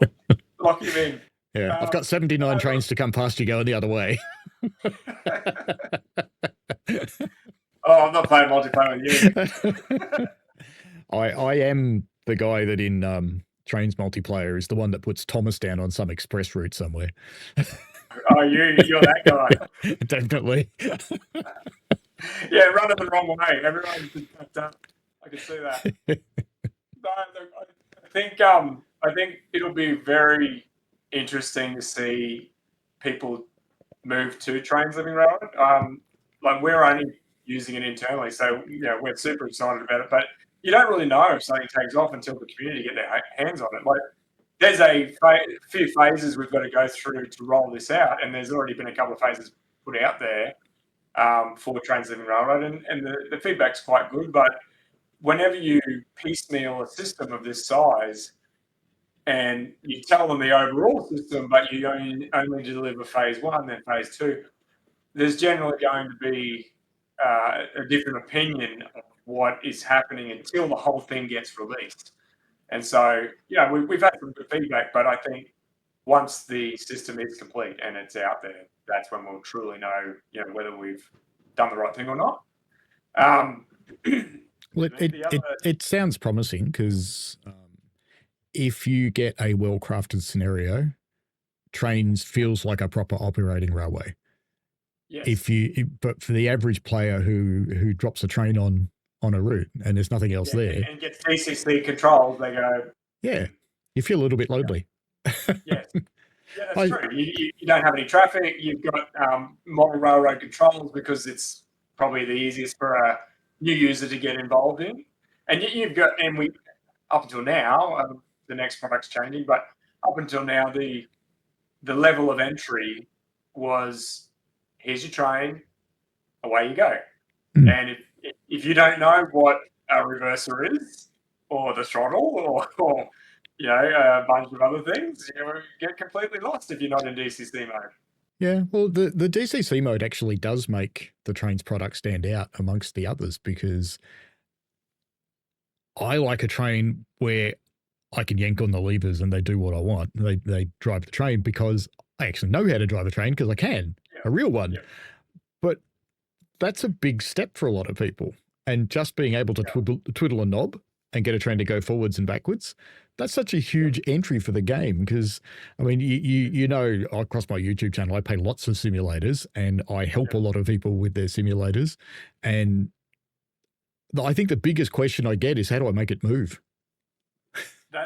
Lock you in. Yeah, I've got 79 trains to come past you going the other way. I'm not playing multiplayer with you. I am the guy that in Trainz multiplayer is the one that puts Thomas down on some express route somewhere. Oh, you're that guy. Definitely. Yeah, running the wrong way. Everyone's been fucked up. I can see that. No, look, I think it'll be very interesting to see people move to Trainz Living Railroad. Like we're only using it internally, so we're super excited about it. But you don't really know if something takes off until the community get their hands on it. Like there's a few phases we've got to go through to roll this out, and there's already been a couple of phases put out there for Trainz Living Railroad, and the feedback's quite good. But whenever you piecemeal a system of this size and you tell them the overall system, but you only deliver phase one, then phase two, there's generally going to be a different opinion of what is happening until the whole thing gets released. And so, we've had some good feedback, but I think once the system is complete and it's out there, that's when we'll truly know, whether we've done the right thing or not. Well, it sounds promising because if you get a well-crafted scenario, Trainz feels like a proper operating railway. Yes. But for the average player who drops a train on a route and there's nothing else there and gets DCC controls, they go, you feel a little bit lonely. Yes. Yeah, that's true. You don't have any traffic. You've got model railroad controls because it's probably the easiest for a new user to get involved in. And you've got, and we up until now, the next product's changing, but up until now, the level of entry was, here's your train, away you go. And if you don't know what a reverser is, or the throttle, or a bunch of other things, you get completely lost if you're not in DCC mode. Yeah, well, the DCC mode actually does make the Trainz product stand out amongst the others because I like a train where I can yank on the levers and they do what I want. They drive the train because I actually know how to drive a train because I can, a real one. Yeah. But that's a big step for a lot of people. And just being able to twiddle a knob and get a train to go forwards and backwards, that's such a huge entry for the game because, I mean, across my YouTube channel, I play lots of simulators and I help a lot of people with their simulators. And I think the biggest question I get is, how do I make it move?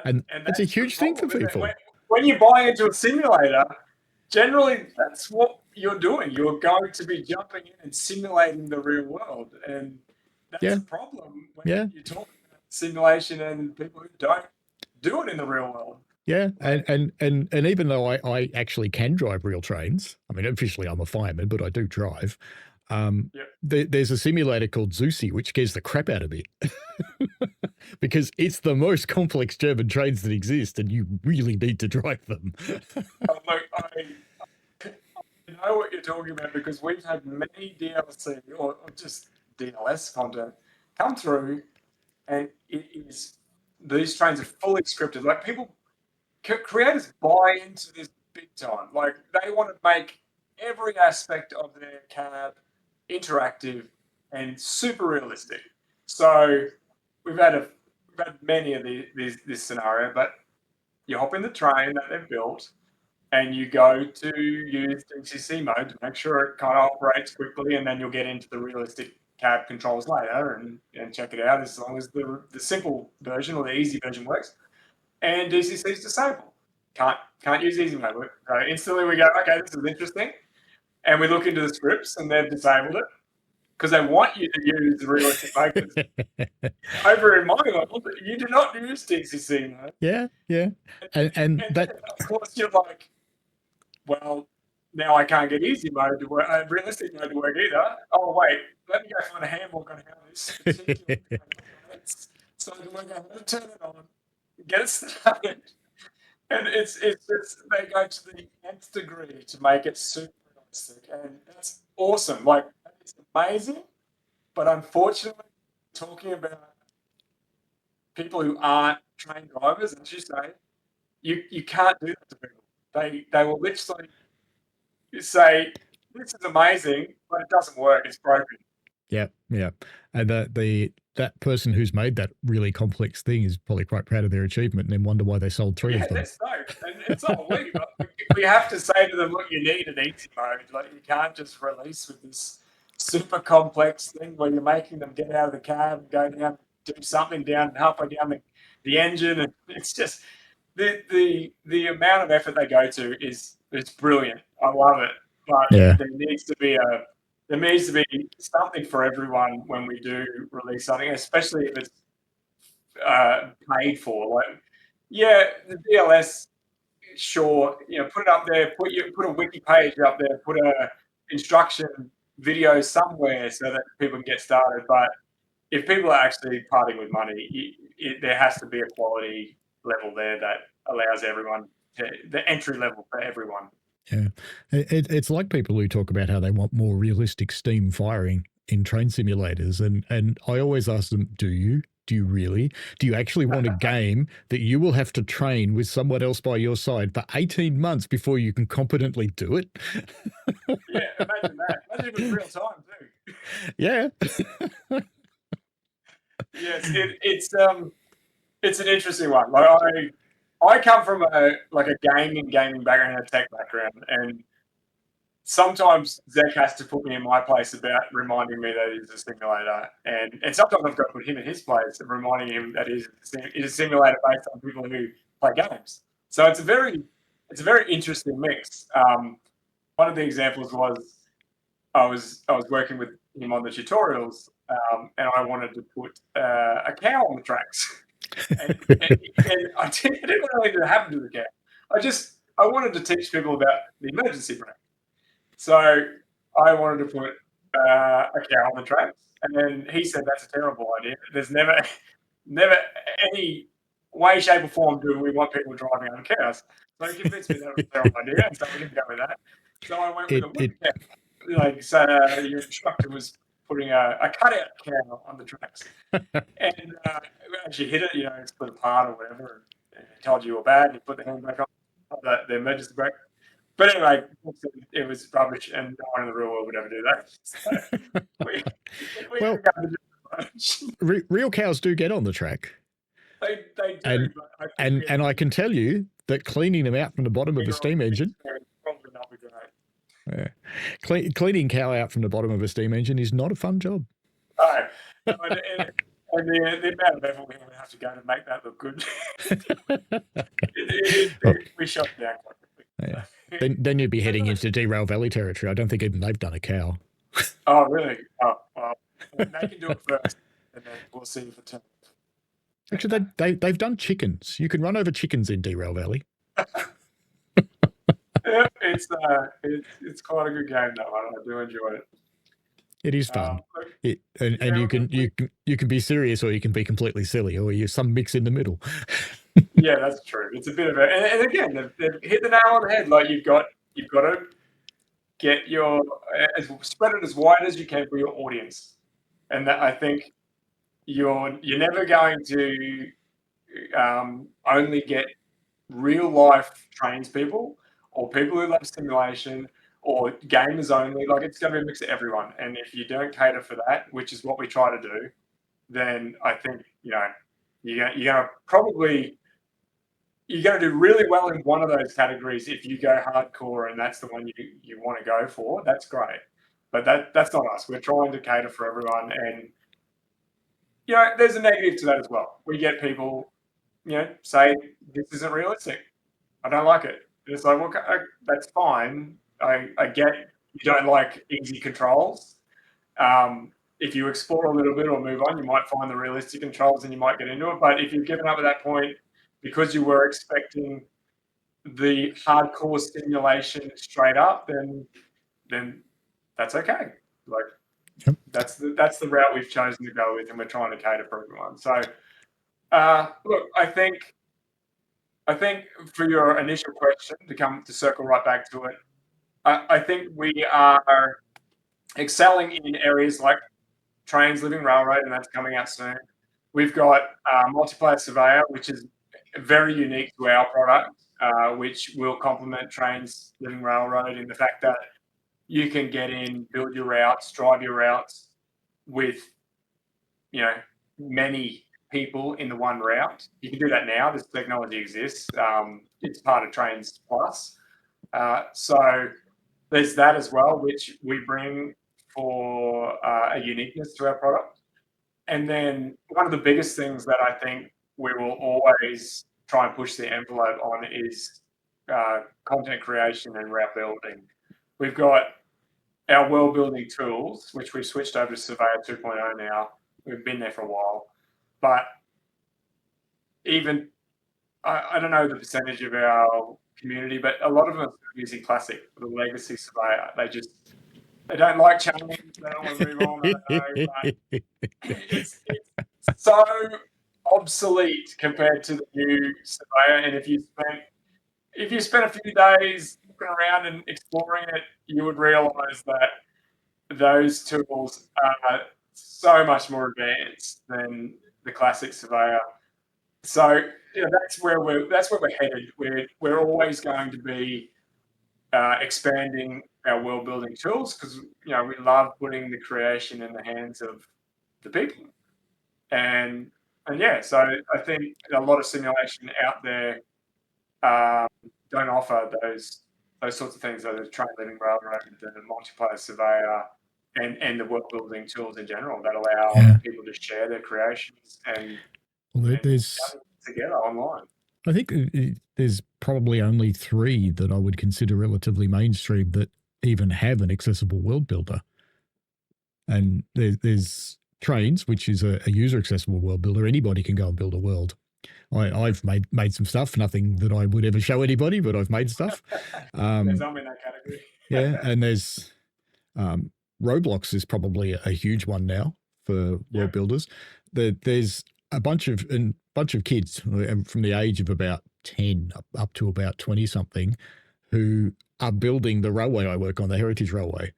And that's a huge thing for people. When you buy into a simulator, generally that's what you're doing. You're going to be jumping in and simulating the real world. And that's a problem when you're talking about simulation and people who don't do it in the real world. Yeah, and even though I actually can drive real trains, I mean, officially I'm a fireman, but I do drive. There's a simulator called Zeusy, which scares the crap out of me because it's the most complex German trains that exist, and you really need to drive them. Look, I know what you're talking about because we've had many DLC or just DLS content come through, and these trains are fully scripted. Like creators buy into this big time. Like they want to make every aspect of their cab interactive and super realistic. So we've had many of this scenario, but you hop in the train that they've built and you go to use DCC mode to make sure it kind of operates quickly, and then you'll get into the realistic cab controls later and check it out as long as the simple version or the easy version works. And DCC is disabled. Can't use easy mode. So instantly we go, okay, this is interesting. And we look into the scripts and they've disabled it because they want you to use realistic makers. Over in my world, you do not use DCC mode. Yeah. And that, of course, you're like, well, now I can't get easy mode to work, realistic mode to work either. Oh wait, let me go find a handbook on how this particular so I can work out how to turn it on, get it started. And it's just, they go to the nth degree to make it super realistic, and that's awesome. Like, it's amazing, but unfortunately, talking about people who aren't trained drivers, as you say, you can't do that to people. They will literally say, this is amazing, but it doesn't work, it's broken. Yeah. And that person who's made that really complex thing is probably quite proud of their achievement and then wonder why they sold 3 of them. That's so. And it's all we have to say to them, look, you need an easy mode. Like, you can't just release with this super complex thing where you're making them get out of the cab, go down, do something down halfway down the engine, and it's just the amount of effort they go to is brilliant. I love it, but there needs to be something for everyone when we do release something, especially if it's paid for. Like, yeah, the DLS, sure, put it up there, put a wiki page up there, put a instruction video somewhere so that people can get started. But if people are actually parting with money, there has to be a quality level there that allows everyone the entry level for everyone. Yeah, it's like people who talk about how they want more realistic steam firing in train simulators, and I always ask them, do you really? Do you actually want a game that you will have to train with someone else by your side for 18 months before you can competently do it? Yeah, imagine that. Imagine it was real time too. Yeah. Yes, it's an interesting one. Like I come from a gaming background and a tech background, and sometimes Zach has to put me in my place about reminding me that he's a simulator, and sometimes I've got to put him in his place and reminding him that he's a simulator based on people who play games. So it's a very interesting mix. One of the examples was I was working with him on the tutorials, and I wanted to put a cow on the tracks, and I didn't know anything that happened to the cow. I wanted to teach people about the emergency brake. So I wanted to put a cow on the tracks, and then he said that's a terrible idea. There's never any way, shape, or form do we want people driving on cows. So he convinced me that was a terrible idea, and so we didn't go with that. So I went with a wood cow. Like, so your instructor was putting a cutout cow on the tracks, and actually hit it, split apart or whatever, and told you were bad. You put the handbrake on, the emergency brake. But anyway, it was rubbish, and no one in the real world would ever do that. So real cows do get on the track. They do, and I can tell you that cleaning them out from the bottom of a steam engine. Probably not be great. Yeah. Cleaning cow out from the bottom of a steam engine is not a fun job. Oh, and the amount of effort we would have to go to make that look good. We shot down quite quickly. Yeah. Then you'd be heading into Derail Valley territory. I don't think even they've done a cow. Oh, really? Oh, well, they can do it first, and then we'll see if it's. Actually, they've done chickens. You can run over chickens in Derail Valley. Yeah, it's quite a good game, though. I do enjoy it. It is fun. You can be serious, or you can be completely silly, or you're some mix in the middle. Yeah, that's true. It's a bit of a, and again, they've hit the nail on the head. Like, you've got to get spread it as wide as you can for your audience, and that, I think you're never going to only get real life Trainz people or people who love simulation or gamers only. Like, it's going to be a mix of everyone, and if you don't cater for that, which is what we try to do, then I think you're going to do really well in one of those categories if you go hardcore and that's the one you want to go for. That's great, but that's not us. We're trying to cater for everyone, and there's a negative to that as well. We get people say this isn't realistic. I don't like it. And it's like, well, that's fine. I get you don't like easy controls. If you explore a little bit or move on, you might find the realistic controls and you might get into it. But if you've given up at that point because you were expecting the hardcore simulation straight up, then that's okay. Like, yep. That's the route we've chosen to go with, and we're trying to cater for everyone. So, look, I think for your initial question, to circle right back to it, I think we are excelling in areas like Trainz Living Railroad, and that's coming out soon. We've got Multiplayer Surveyor, which is very unique to our product, which will complement Trainz Living Railroad in the fact that you can get in, build your routes, drive your routes with, many people in the one route. You can do that now. This technology exists. It's part of Trainz Plus. So there's that as well, which we bring for a uniqueness to our product. And then one of the biggest things that I think we will always try and push the envelope on is content creation and route building. We've got our world building tools, which we've switched over to Surveyor 2.0 now. We've been there for a while, but even I don't know the percentage of our community, but a lot of them are using Classic, the legacy Surveyor. They don't like change. They don't want to move on. But it's so obsolete compared to the new Surveyor. And if you spent a few days looking around and exploring it, you would realise that those tools are so much more advanced than the Classic Surveyor. So that's where we're headed. We're always going to be expanding our world building tools because we love putting the creation in the hands of the people, and so I think a lot of simulation out there don't offer those sorts of things, like the Train Living Railroad, the multiplayer surveyor, and the world building tools in general that allow people to share their creations and there's together online. I think there's probably only 3 that I would consider relatively mainstream that even have an accessible world builder. And there's Trainz, which is a user accessible world builder. Anybody can go and build a world. I've made some stuff, nothing that I would ever show anybody, but I've made stuff. I'm in that category. And there's Roblox is probably a huge one now for world builders. There's a bunch of kids from the age of about 10 up to about 20 something who are building the railway I work on, the Heritage Railway.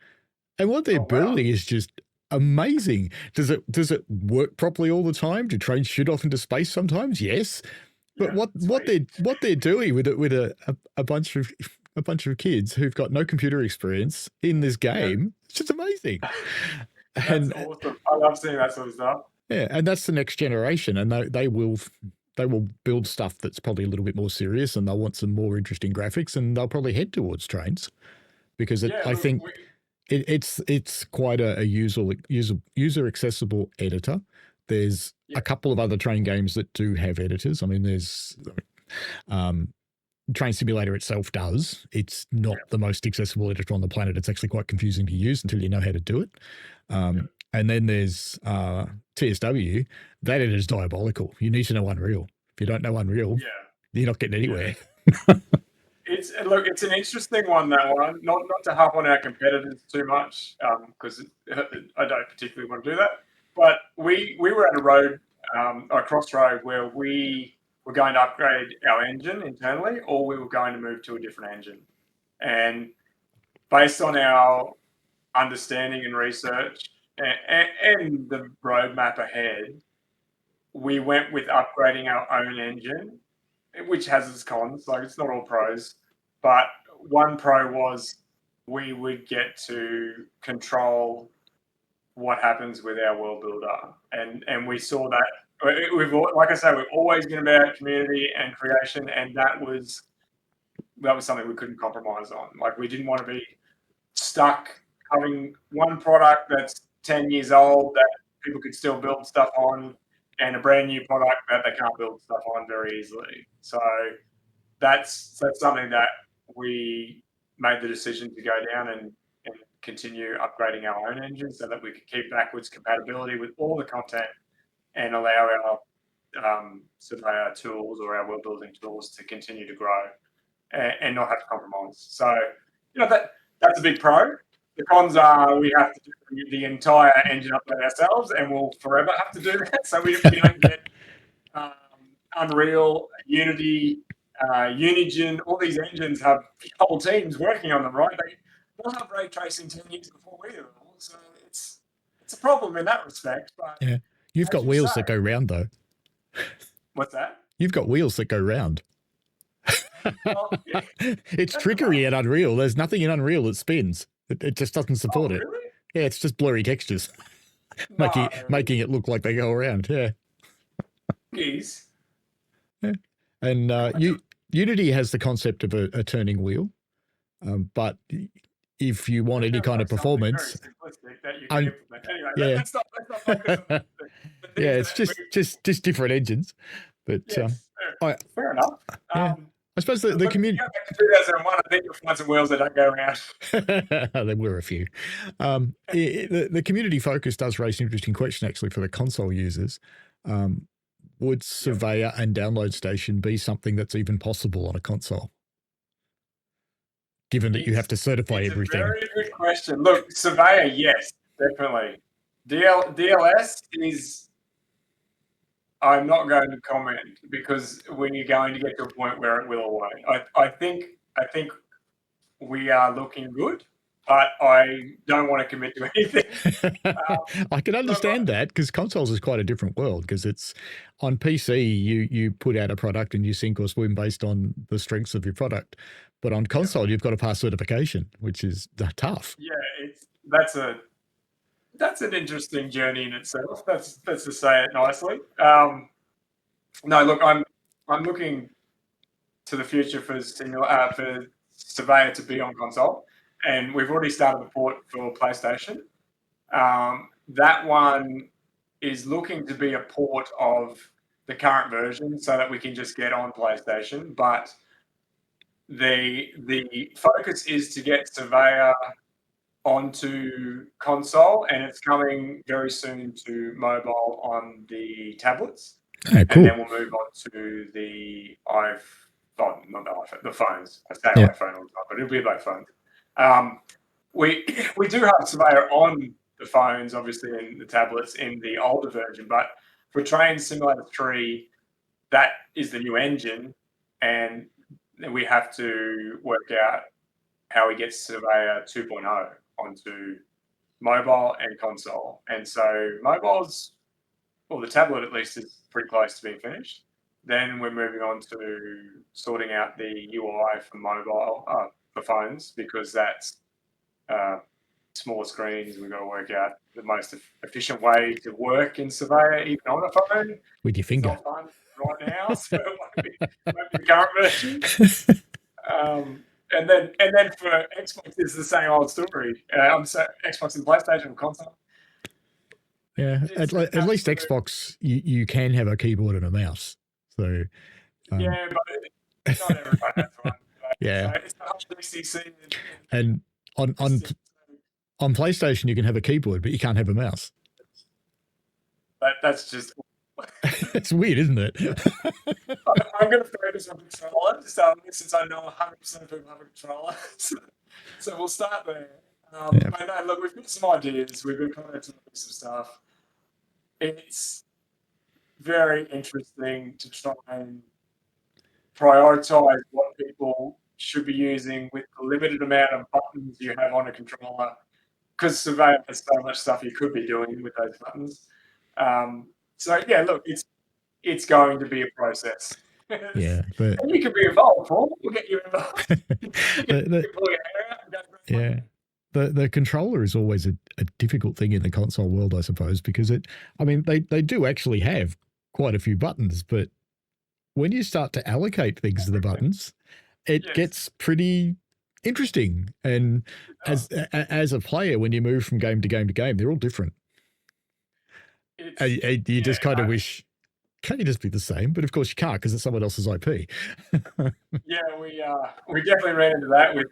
And what they're building is just amazing. Does it work properly all the time? Do trains shoot off into space sometimes? Yes. But what they're doing with a bunch of kids who've got no computer experience in this game, it's just amazing. That's awesome. I love seeing that sort of stuff. Yeah, and that's the next generation, and they will build stuff that's probably a little bit more serious, and they'll want some more interesting graphics, and they'll probably head towards Trainz because I think it's quite a user accessible editor. There's a couple of other train games that do have editors. I mean, there's Train Simulator itself does. It's not the most accessible editor on the planet. It's actually quite confusing to use until you know how to do it. And then there's TSW. That editor is diabolical. You need to know Unreal. If you don't know Unreal, you're not getting anywhere. It's an interesting one, that one. Not to harp on our competitors too much, because I don't particularly want to do that. But we were at a crossroad where we were going to upgrade our engine internally, or we were going to move to a different engine. And based on our understanding and research and the roadmap ahead, we went with upgrading our own engine, which has its cons. Like, it's not all pros, but one pro was we would get to control what happens with our world builder, and we saw that. Like I say, we've always been about community and creation, and that was something we couldn't compromise on. Like, we didn't want to be stuck having one product that's 10 years old that people could still build stuff on, and a brand new product that they can't build stuff on very easily. So that's something that we made the decision to go down and continue upgrading our own engine so that we could keep backwards compatibility with all the content and allow our surveyor tools or our world building tools to continue to grow and not have to compromise. So that's a big pro. The cons are we have to do the entire engine upgrade ourselves, and we'll forever have to do that. So we don't get Unreal, Unity, Unigine. All these engines have whole teams working on them, right? They'll have ray tracing 10 years before we do. So it's a problem in that respect. But yeah, you've got wheels that go round, though. What's that? You've got wheels that go round. Well, it's trickery in Unreal. There's nothing in Unreal that spins. It just doesn't support it. Really? Yeah, it's just blurry textures, making it look like they go around. Yeah. Geez. Yeah. And Unity has the concept of a turning wheel, but if you want any kind of performance, very simplistic that you can I'm, implement. Anyway, yeah, let's not focus on the yeah, things it's that just different engines, but yes, I fair enough. yeah, I suppose the Look, if you community. go back to 2001, I think you'll find some wheels that don't go around. There were a few. The community focus does raise an interesting question actually for the console users. Would Surveyor and Download Station be something that's even possible on a console? Given that you have to certify everything. It's a very good question. Look, Surveyor, yes, definitely. DLS is. I'm not going to comment because we're going to get to a point where it will or won't. I think we are looking good, but I don't want to commit to anything. I can understand that because consoles is quite a different world because it's on PC, you put out a product and you sink or swim based on the strengths of your product. But on console, you've got to pass certification, which is tough. Yeah, that's an interesting journey in itself. That's to say it nicely. No, look, I'm looking to the future for Surveyor to be on console, and we've already started the port for PlayStation. That one is looking to be a port of the current version so that we can just get on PlayStation, but the focus is to get Surveyor onto console, and it's coming very soon to mobile on the tablets. Oh, cool. And then we'll move on to the not the iPhone, the phones. I say iPhone all the time, but it'll be both phones. We do have Surveyor on the phones, obviously, and the tablets in the older version, but for Trainz Simulator 3, that is the new engine, and we have to work out how we get Surveyor 2.0 onto mobile and console. And so mobile's, well, the tablet at least is pretty close to being finished. Then we're moving on to sorting out the UI for mobile, for phones, because that's smaller screens. We've got to work out the most efficient way to work in Surveyor, even on a phone. With your finger. It's not fun right now, so it won't be the current version. And then for Xbox, it's the same old story. Xbox and PlayStation and console. Yeah, at least Xbox, you can have a keyboard and a mouse. So yeah, but not everyone has one. Yeah, so it's not and on PlayStation, you can have a keyboard, but you can't have a mouse. That's just. It's weird, isn't it? I'm going to focus on controller, since I know 100% of people have a controller. So we'll start there. But no, look, we've got some ideas. We've been commenting on some stuff. It's very interesting to try and prioritize what people should be using with the limited amount of buttons you have on a controller, because Surveyor has so much stuff you could be doing with those buttons. So yeah, look, it's going to be a process. Yeah, but and you can be involved, Paul. We'll get you involved. Yeah. The controller is always a difficult thing in the console world, I suppose, because they do actually have quite a few buttons, but when you start to allocate things to the buttons, it gets pretty interesting. And as a player, when you move from game to game to game, they're all different. You just kind of wish, can't you just be the same? But of course you can't, because it's someone else's IP. Yeah, we definitely ran into that with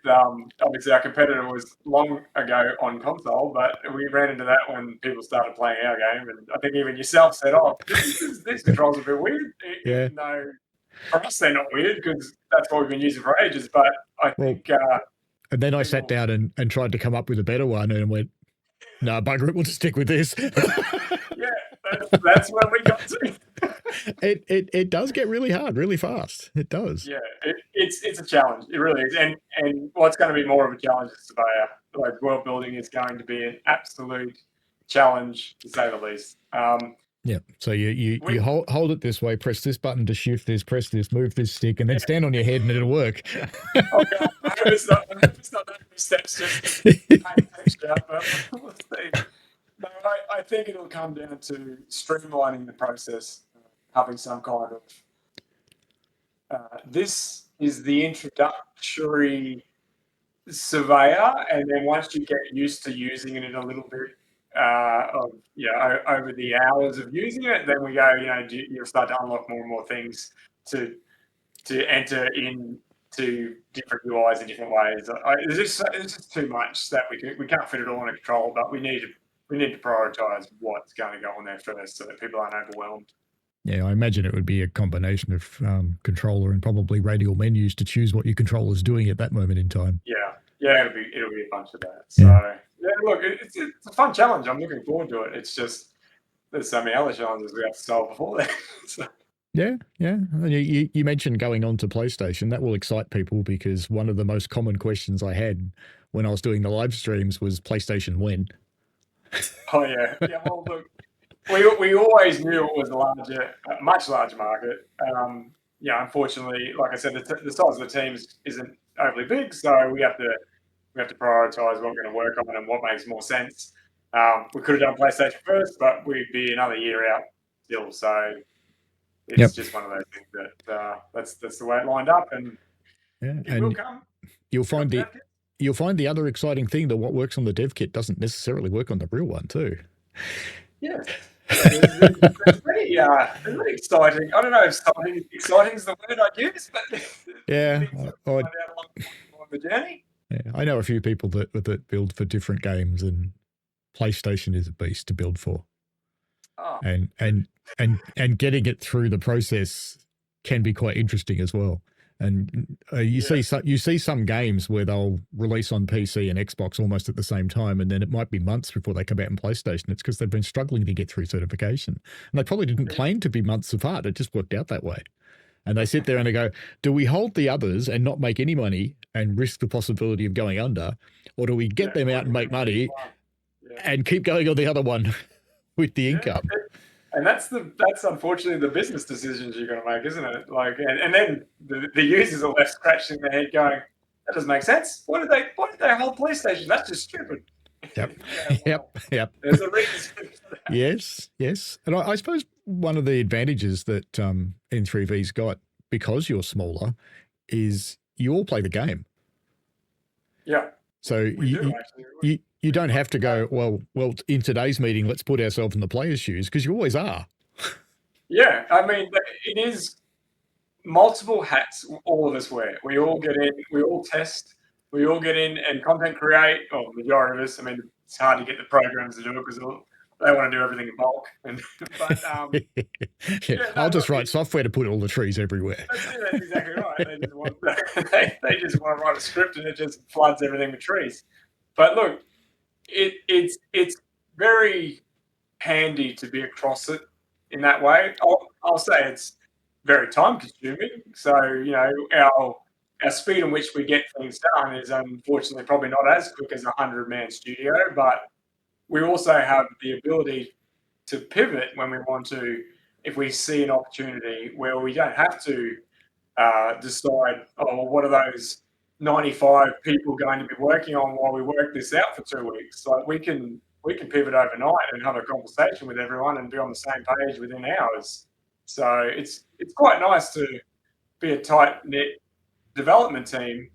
obviously our competitor was long ago on console, but we ran into that when people started playing our game, and I think even yourself said, "Oh, these controls are a bit weird." Yeah. No, for us they're not weird because that's what we've been using for ages. But I think. And then I sat down and tried to come up with a better one, and went, "No, bugger it, we'll just stick with this." Yeah, that's where we got to. It does get really hard, really fast. It does. Yeah, it's a challenge. It really is. And what's going to be more of a challenge is Surveyor. Like world building is going to be an absolute challenge, to say the least. Yeah. So you hold it this way, press this button to shift this, press this, move this stick, and then stand on your head and it'll work. Oh God, I hope it's not that many steps just to paint texture, but we'll see. No, I think it'll come down to streamlining the process, having some kind of. This is the introductory surveyor, and then once you get used to using it in a little bit of over the hours of using it, then we go, you'll start to unlock more and more things to enter into different UIs in different ways. It's just too much that we can't fit it all in a control, but we need to prioritize what's going to go on there first so that people aren't overwhelmed. Yeah, I imagine it would be a combination of controller and probably radial menus to choose what your controller is doing at that moment in time. Yeah, it'll be a bunch of that. So look, it's a fun challenge. I'm looking forward to it. It's just there's so many other challenges we have to solve before that. So. Yeah. You mentioned going on to PlayStation. That will excite people because one of the most common questions I had when I was doing the live streams was PlayStation when. Oh yeah. Well, look, we always knew it was a much larger market. Unfortunately, like I said, the size of the teams isn't overly big, so we have to prioritize what we're going to work on and what makes more sense. We could have done PlayStation first, but we'd be another year out still. So it's just one of those things that that's the way it lined up, and it will come. You'll find the other exciting thing that what works on the dev kit doesn't necessarily work on the real one too. Yes. It's pretty exciting. I don't know if exciting is the word I'd use, but on the journey. Yeah, I know a few people that build for different games, and PlayStation is a beast to build for. Oh. And getting it through the process can be quite interesting as well. And you see some games where they'll release on PC and Xbox almost at the same time, and then it might be months before they come out on PlayStation. It's because they've been struggling to get through certification, and they probably didn't plan to be months apart. It just worked out that way. And they sit there and they go, do we hold the others and not make any money and risk the possibility of going under, or do we get them out and make money and keep going on the other one with the income? And that's unfortunately the business decisions you're going to make, isn't it? Like, and then the users are left scratching their head, going, "That doesn't make sense. Why did they hold PlayStation? That's just stupid." Yep. There's a reason for that. Yes. And I suppose one of the advantages that N3V's got, because you're smaller, is you all play the game. Yeah. So you don't have to go, well, in today's meeting, let's put ourselves in the player's shoes, because you always are. Yeah, I mean, it is multiple hats all of us wear. We all get in, we all test, we all get in and content create, or the majority of us. I mean, it's hard to get the programs to do it because they want to do everything in bulk. I'll just write software to put all the trees everywhere. That's exactly right. They just want to write a script and it just floods everything with trees. But look, it's very handy to be across it in that way. I'll say it's very time consuming. So, our speed in which we get things done is unfortunately probably not as quick as a 100-man studio, but we also have the ability to pivot when we want to, if we see an opportunity where we don't have to decide, what are those 95 people going to be working on while we work this out for 2 weeks. Like we can pivot overnight and have a conversation with everyone and be on the same page within hours. So it's quite nice to be a tight knit development team.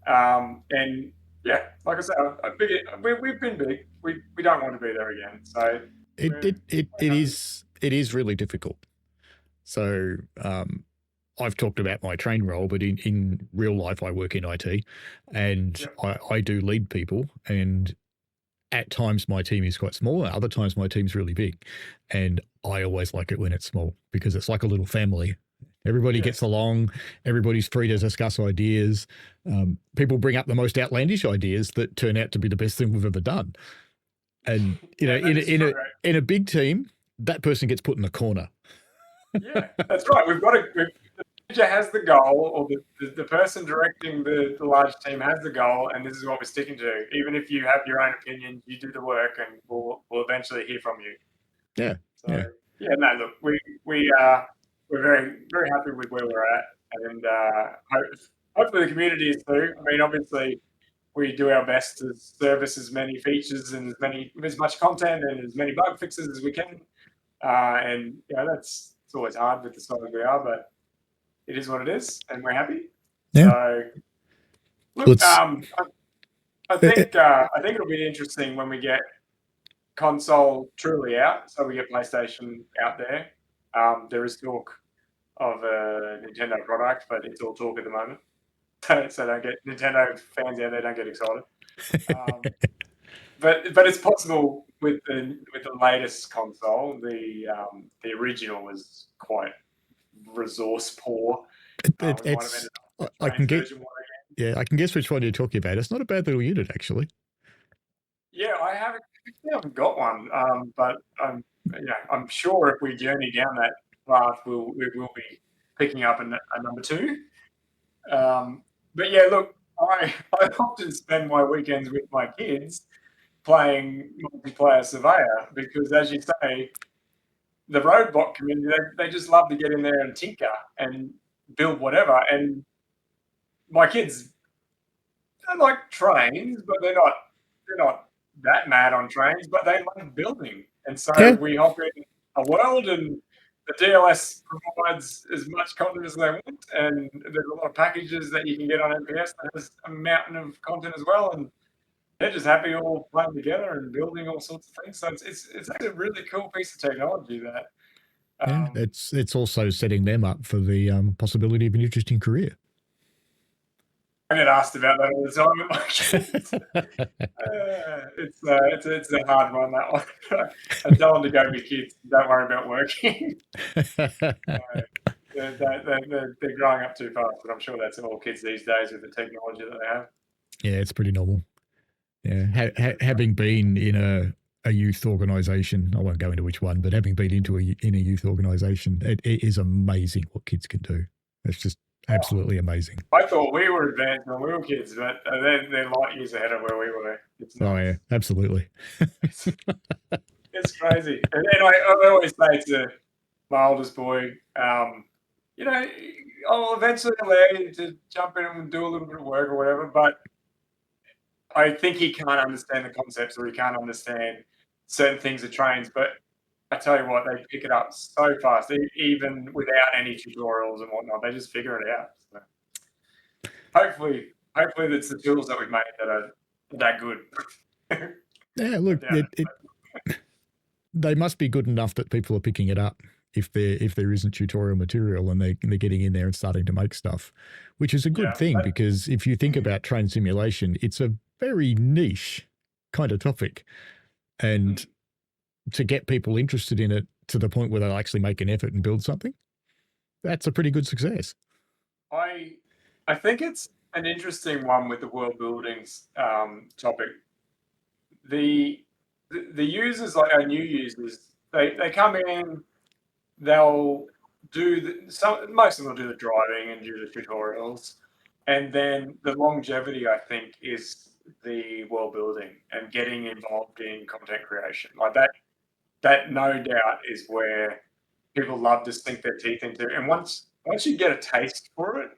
And yeah, like I said, we've been big. We don't want to be there again. So it is really difficult. So I've talked about my train role, but in real life, I work in IT, and I do lead people. And at times my team is quite small, and other times my team's really big. And I always like it when it's small because it's like a little family. Everybody gets along. Everybody's free to discuss ideas. People bring up the most outlandish ideas that turn out to be the best thing we've ever done. And in a big team, that person gets put in the corner. Yeah, that's right. The manager has the goal, or the person directing the large team has the goal, and this is what we're sticking to. Even if you have your own opinion, you do the work, and we'll eventually hear from you. Yeah. So, no, look, we're very, very happy with where we're at, and hopefully the community is too. I mean, obviously, we do our best to service as many features and as much content and as many bug fixes as we can. And it's always hard with the size we are, but it is what it is, and we're happy. Yeah. So, look, I think it'll be interesting when we get console truly out. So we get PlayStation out there. There is talk of a Nintendo product, but it's all talk at the moment. So don't get Nintendo fans out there, don't get excited. But it's possible with the latest console. The original was quite resource poor. We might have ended up with Trainz version 1 again. Yeah, I can guess which one you're talking about. It's not a bad little unit, actually. Yeah, I haven't got one, but I'm sure if we journey down that path, we will be picking up a number 2. But yeah, look, I often spend my weekends with my kids playing multiplayer Surveyor because, as you say, the roadblock community, they just love to get in there and tinker and build whatever. And my kids, they like Trainz, but they're not that mad on Trainz, but they love building. And so we hop in a world, and the DLS provides as much content as they want, and there's a lot of packages that you can get on NPS that has a mountain of content as well, and they're just happy all playing together and building all sorts of things. So it's actually a really cool piece of technology that. It's also setting them up for the possibility of an interesting career. I get asked about that all the time with my kids. It's a hard one, that one. I tell them to go with kids. Don't worry about working. They're growing up too fast, but I'm sure that's all kids these days with the technology that they have. Yeah, it's pretty normal. Yeah, having been in a youth organisation, I won't go into which one, but having been in a youth organisation, it is amazing what kids can do. It's just absolutely amazing. I thought we were advanced when we were kids, but they're light years ahead of where we were. Oh yeah, absolutely. It's crazy. And I always say to my oldest boy, I'll eventually allow you to jump in and do a little bit of work or whatever, but I think he can't understand the concepts, or he can't understand certain things of Trainz. But I tell you what, they pick it up so fast, even without any tutorials and whatnot. They just figure it out. So hopefully that's the tools that we've made that are that good. Yeah, look, they must be good enough that people are picking it up if there isn't tutorial material and they're getting in there and starting to make stuff, which is a good thing, because if you think about train simulation, it's a very niche kind of topic, and to get people interested in it to the point where they'll actually make an effort and build something, that's a pretty good success. I think it's an interesting one with the world buildings topic. The users, like our new users, they come in, they'll do most of them will do the driving and do the tutorials, and then the longevity, I think, is the world building and getting involved in content creation. Like that no doubt is where people love to sink their teeth into. And once you get a taste for it,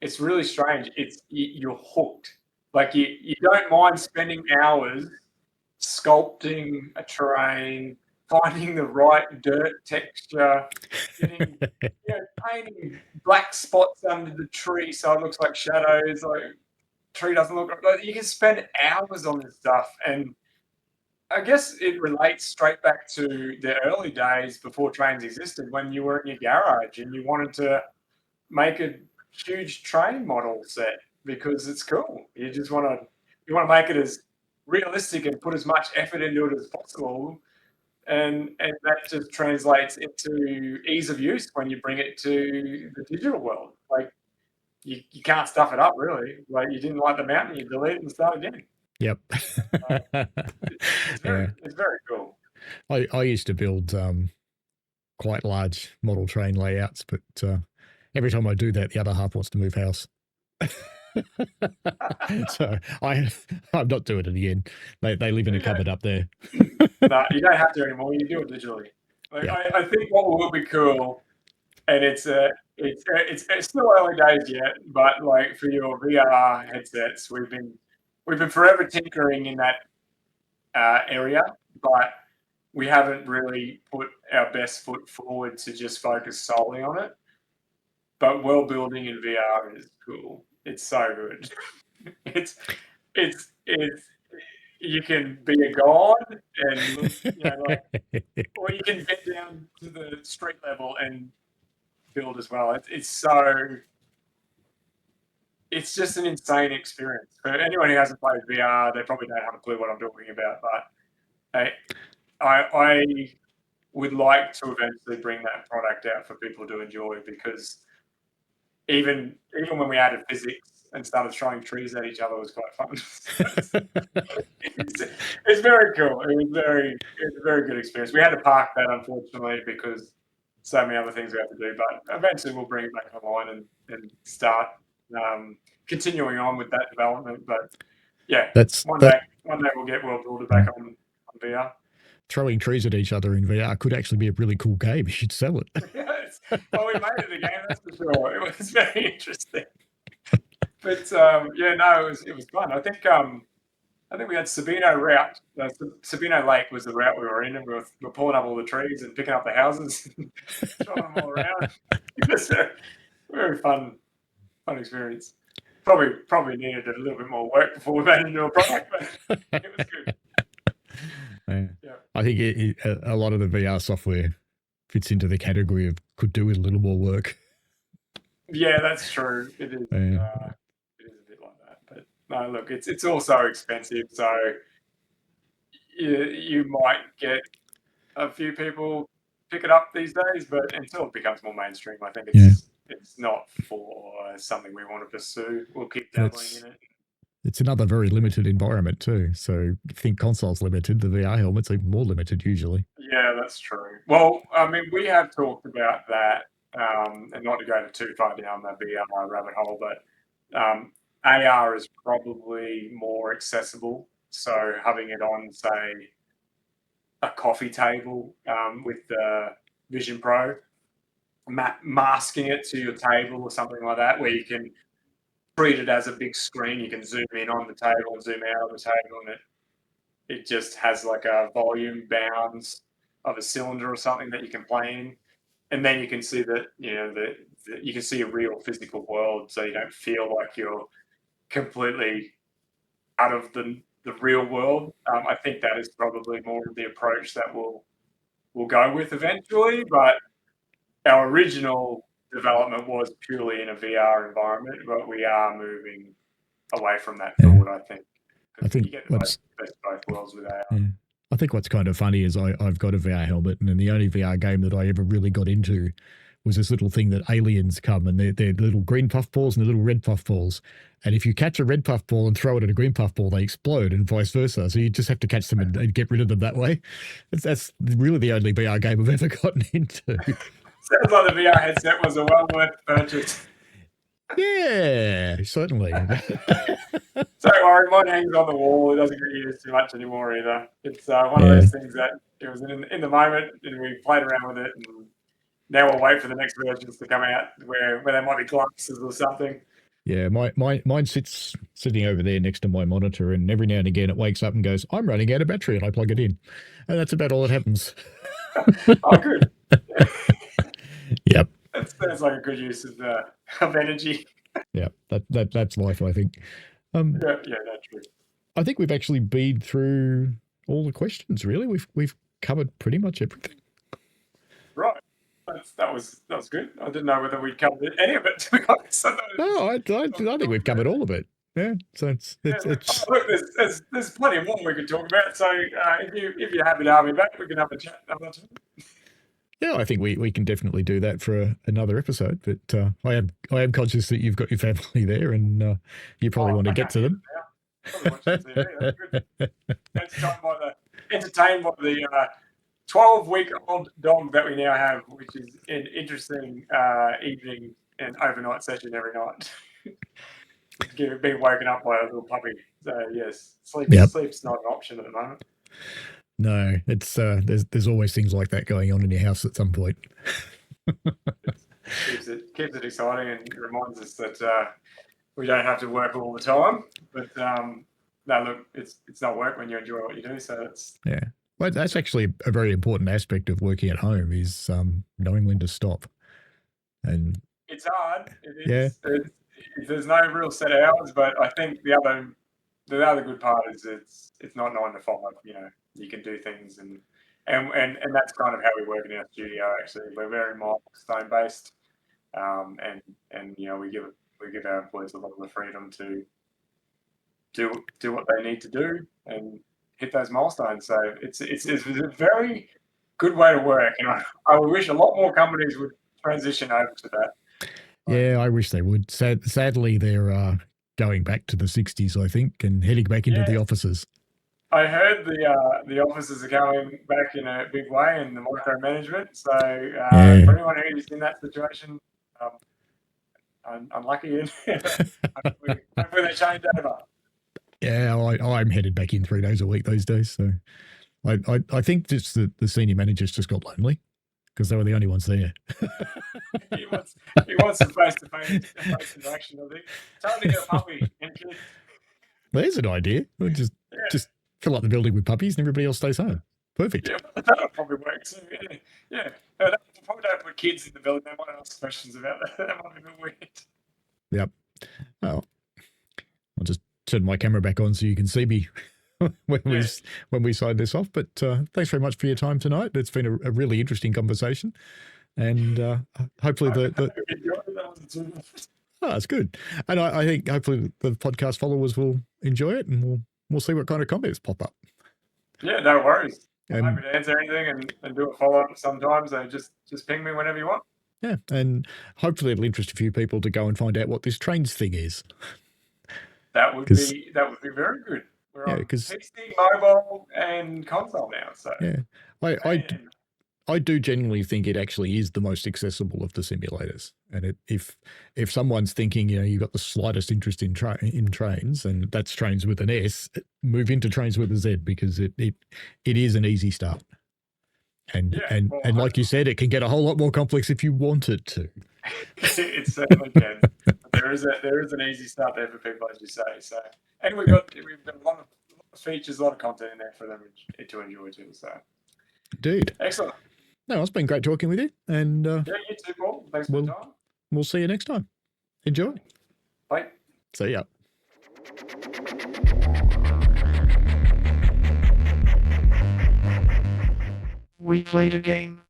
it's really strange. You're hooked. Like you don't mind spending hours sculpting a terrain, finding the right dirt texture, painting black spots under the tree so it looks like shadows. Like tree doesn't look like. You can spend hours on this stuff, and I guess it relates straight back to the early days before Trainz existed, when you were in your garage and you wanted to make a huge train model set because it's cool. You just want to make it as realistic and put as much effort into it as possible, and that just translates into ease of use when you bring it to the digital world. Like you can't stuff it up, really. Like you didn't like the mountain, you delete it and start again. Yep. It's very cool. I used to build quite large model train layouts, but every time I do that, the other half wants to move house. So I'm not doing it again. They live in a cupboard up there. No, you don't have to anymore. You do it digitally. Like, yeah. I think what will be cool, and it's still early days yet, but like for your VR headsets, we've been forever tinkering in that area, but we haven't really put our best foot forward to just focus solely on it. But world building in VR is cool. It's so good. it's you can be a god and look, or you can get down to the street level and build as well. It's just an insane experience. For anyone who hasn't played VR, they probably don't have a clue what I'm talking about. But I would like to eventually bring that product out for people to enjoy, because even when we added physics and started throwing trees at each other, was quite fun. it's very cool. It's a very good experience. We had to park that, unfortunately, because so many other things we have to do. But eventually, we'll bring it back online and start continuing on with that development. But yeah, one day we'll get World Builder back on VR. Throwing trees at each other in VR could actually be a really cool game. You should sell it. Yes. Well, we made it a game, that's for sure. It was very interesting. But it was fun. I think we had Sabino route. Sabino Lake was the route we were in, and we were pulling up all the trees and picking up the houses, and throwing them all around. It was a very fun experience. Probably needed a little bit more work before we made it into a product, but it was good. Yeah. I think a lot of the VR software fits into the category of could do with a little more work. Yeah, that's true. It is. It is a bit like that. But no, look, it's also expensive, so you might get a few people pick it up these days, but until it becomes more mainstream, I think it's not for something we want to pursue. We'll keep dabbling in it. It's another very limited environment too. So if you think console's limited, the VR helmet's even more limited usually. Yeah, that's true. Well, I mean, we have talked about that, and not to go too far down the VR rabbit hole, but AR is probably more accessible. So having it on, say, a coffee table with the Vision Pro, masking it to your table or something like that, where you can treat it as a big screen. You can zoom in on the table and zoom out on the table, and it just has like a volume bounds of a cylinder or something that you can play in, and then you can see that you can see a real physical world, so you don't feel like you're completely out of the real world. I think that is probably more of the approach that we'll go with eventually, but our original development was purely in a VR environment, but we are moving away from that thought, I think. I think you get the best of both worlds with AR. Yeah. I think what's kind of funny is I've got a VR helmet, and then the only VR game that I ever really got into was this little thing that aliens come, and they're little green puffballs and the little red puffballs. And if you catch a red puffball and throw it at a green puffball, they explode, and vice versa. So you just have to catch them and get rid of them that way. That's really the only VR game I've ever gotten into. Sounds like the VR headset was a well worth purchase. Yeah, certainly. Don't worry, mine hangs on the wall. It doesn't get used too much anymore either. It's one of those things that it was in the moment, and we played around with it, and now we'll wait for the next versions to come out where there might be glasses or something. Yeah, mine sitting over there next to my monitor, and every now and again it wakes up and goes, "I'm running out of battery," and I plug it in, and that's about all that happens. Oh, good. Yep. That sounds like a good use of energy. Yeah, that's life, I think. Yeah, that's true. I think we've actually been through all the questions. Really, we've covered pretty much everything. Right. That was good. I didn't know whether we'd covered any of it, to be honest. No, I think we've covered all of it. Yeah, so it's look, there's plenty more we could talk about. So if you're happy to have me back, we can have a chat another time. Yeah, I think we can definitely do that for another episode. But I am conscious that you've got your family there, and you probably want to get to them. Probably watch some TV. That's good. Entertained by the 12-week-old dog that we now have, which is an interesting evening and overnight session every night. Being woken up by a little puppy. So yes, sleep's not an option at the moment. No, it's there's always things like that going on in your house at some point. Keeps it exciting, and it reminds us that we don't have to work all the time. But no, look, it's not work when you enjoy what you do. So it's Well, that's actually a very important aspect of working at home is knowing when to stop. And it's hard. It is. There's no real set hours, but I think the the other good part is it's not 9 to 5. You know, you can do things, and that's kind of how we work in our studio. Actually, we're very milestone based, and you know, we give our employees a lot of the freedom to do what they need to do and hit those milestones. So it's a very good way to work, and I wish a lot more companies would transition over to that. Yeah, I wish they would. Sadly, they're going back to the 60s, I think, and heading back into the offices. I heard the offices are going back in a big way in the micromanagement. So for anyone who's in that situation, I'm unlucky, and hopefully they change over. Yeah, I'm headed back in 3 days a week those days. So I think just the senior managers just got lonely because they were the only ones there. He wants some face-to-face interaction, I think. Time to get a puppy and kids. There's an idea. We'll just fill up the building with puppies and everybody else stays home. Perfect. Yeah, that probably works. Yeah. No, probably don't put kids in the building. They might ask questions about that. That might be a bit weird. Yep. Well, I'll just turn my camera back on so you can see me when we sign this off. But thanks very much for your time tonight. It's been a really interesting conversation, and hopefully it's good. And I think hopefully the podcast followers will enjoy it, and we'll see what kind of comments pop up. Yeah, no worries. I'm happy to answer anything and do a follow-up sometimes. So just ping me whenever you want. Yeah, and hopefully it'll interest a few people to go and find out what this Trainz thing is. That would be very good. We're on PC, mobile, and console now. So yeah, I do genuinely think it actually is the most accessible of the simulators. And if someone's thinking, you know, you've got the slightest interest in Trainz, and that's Trainz with an S, move into Trainz with a Z, because it is an easy start. And like you said, it can get a whole lot more complex if you want it to. It certainly can. There is an easy start there for people, as you say. So, and we've got a lot of features, a lot of content in there for them to enjoy too. So, indeed, excellent. No, it's been great talking with you. And yeah, you too, Paul. Thanks for the time. We'll see you next time. Enjoy. Bye. See ya. We played a game.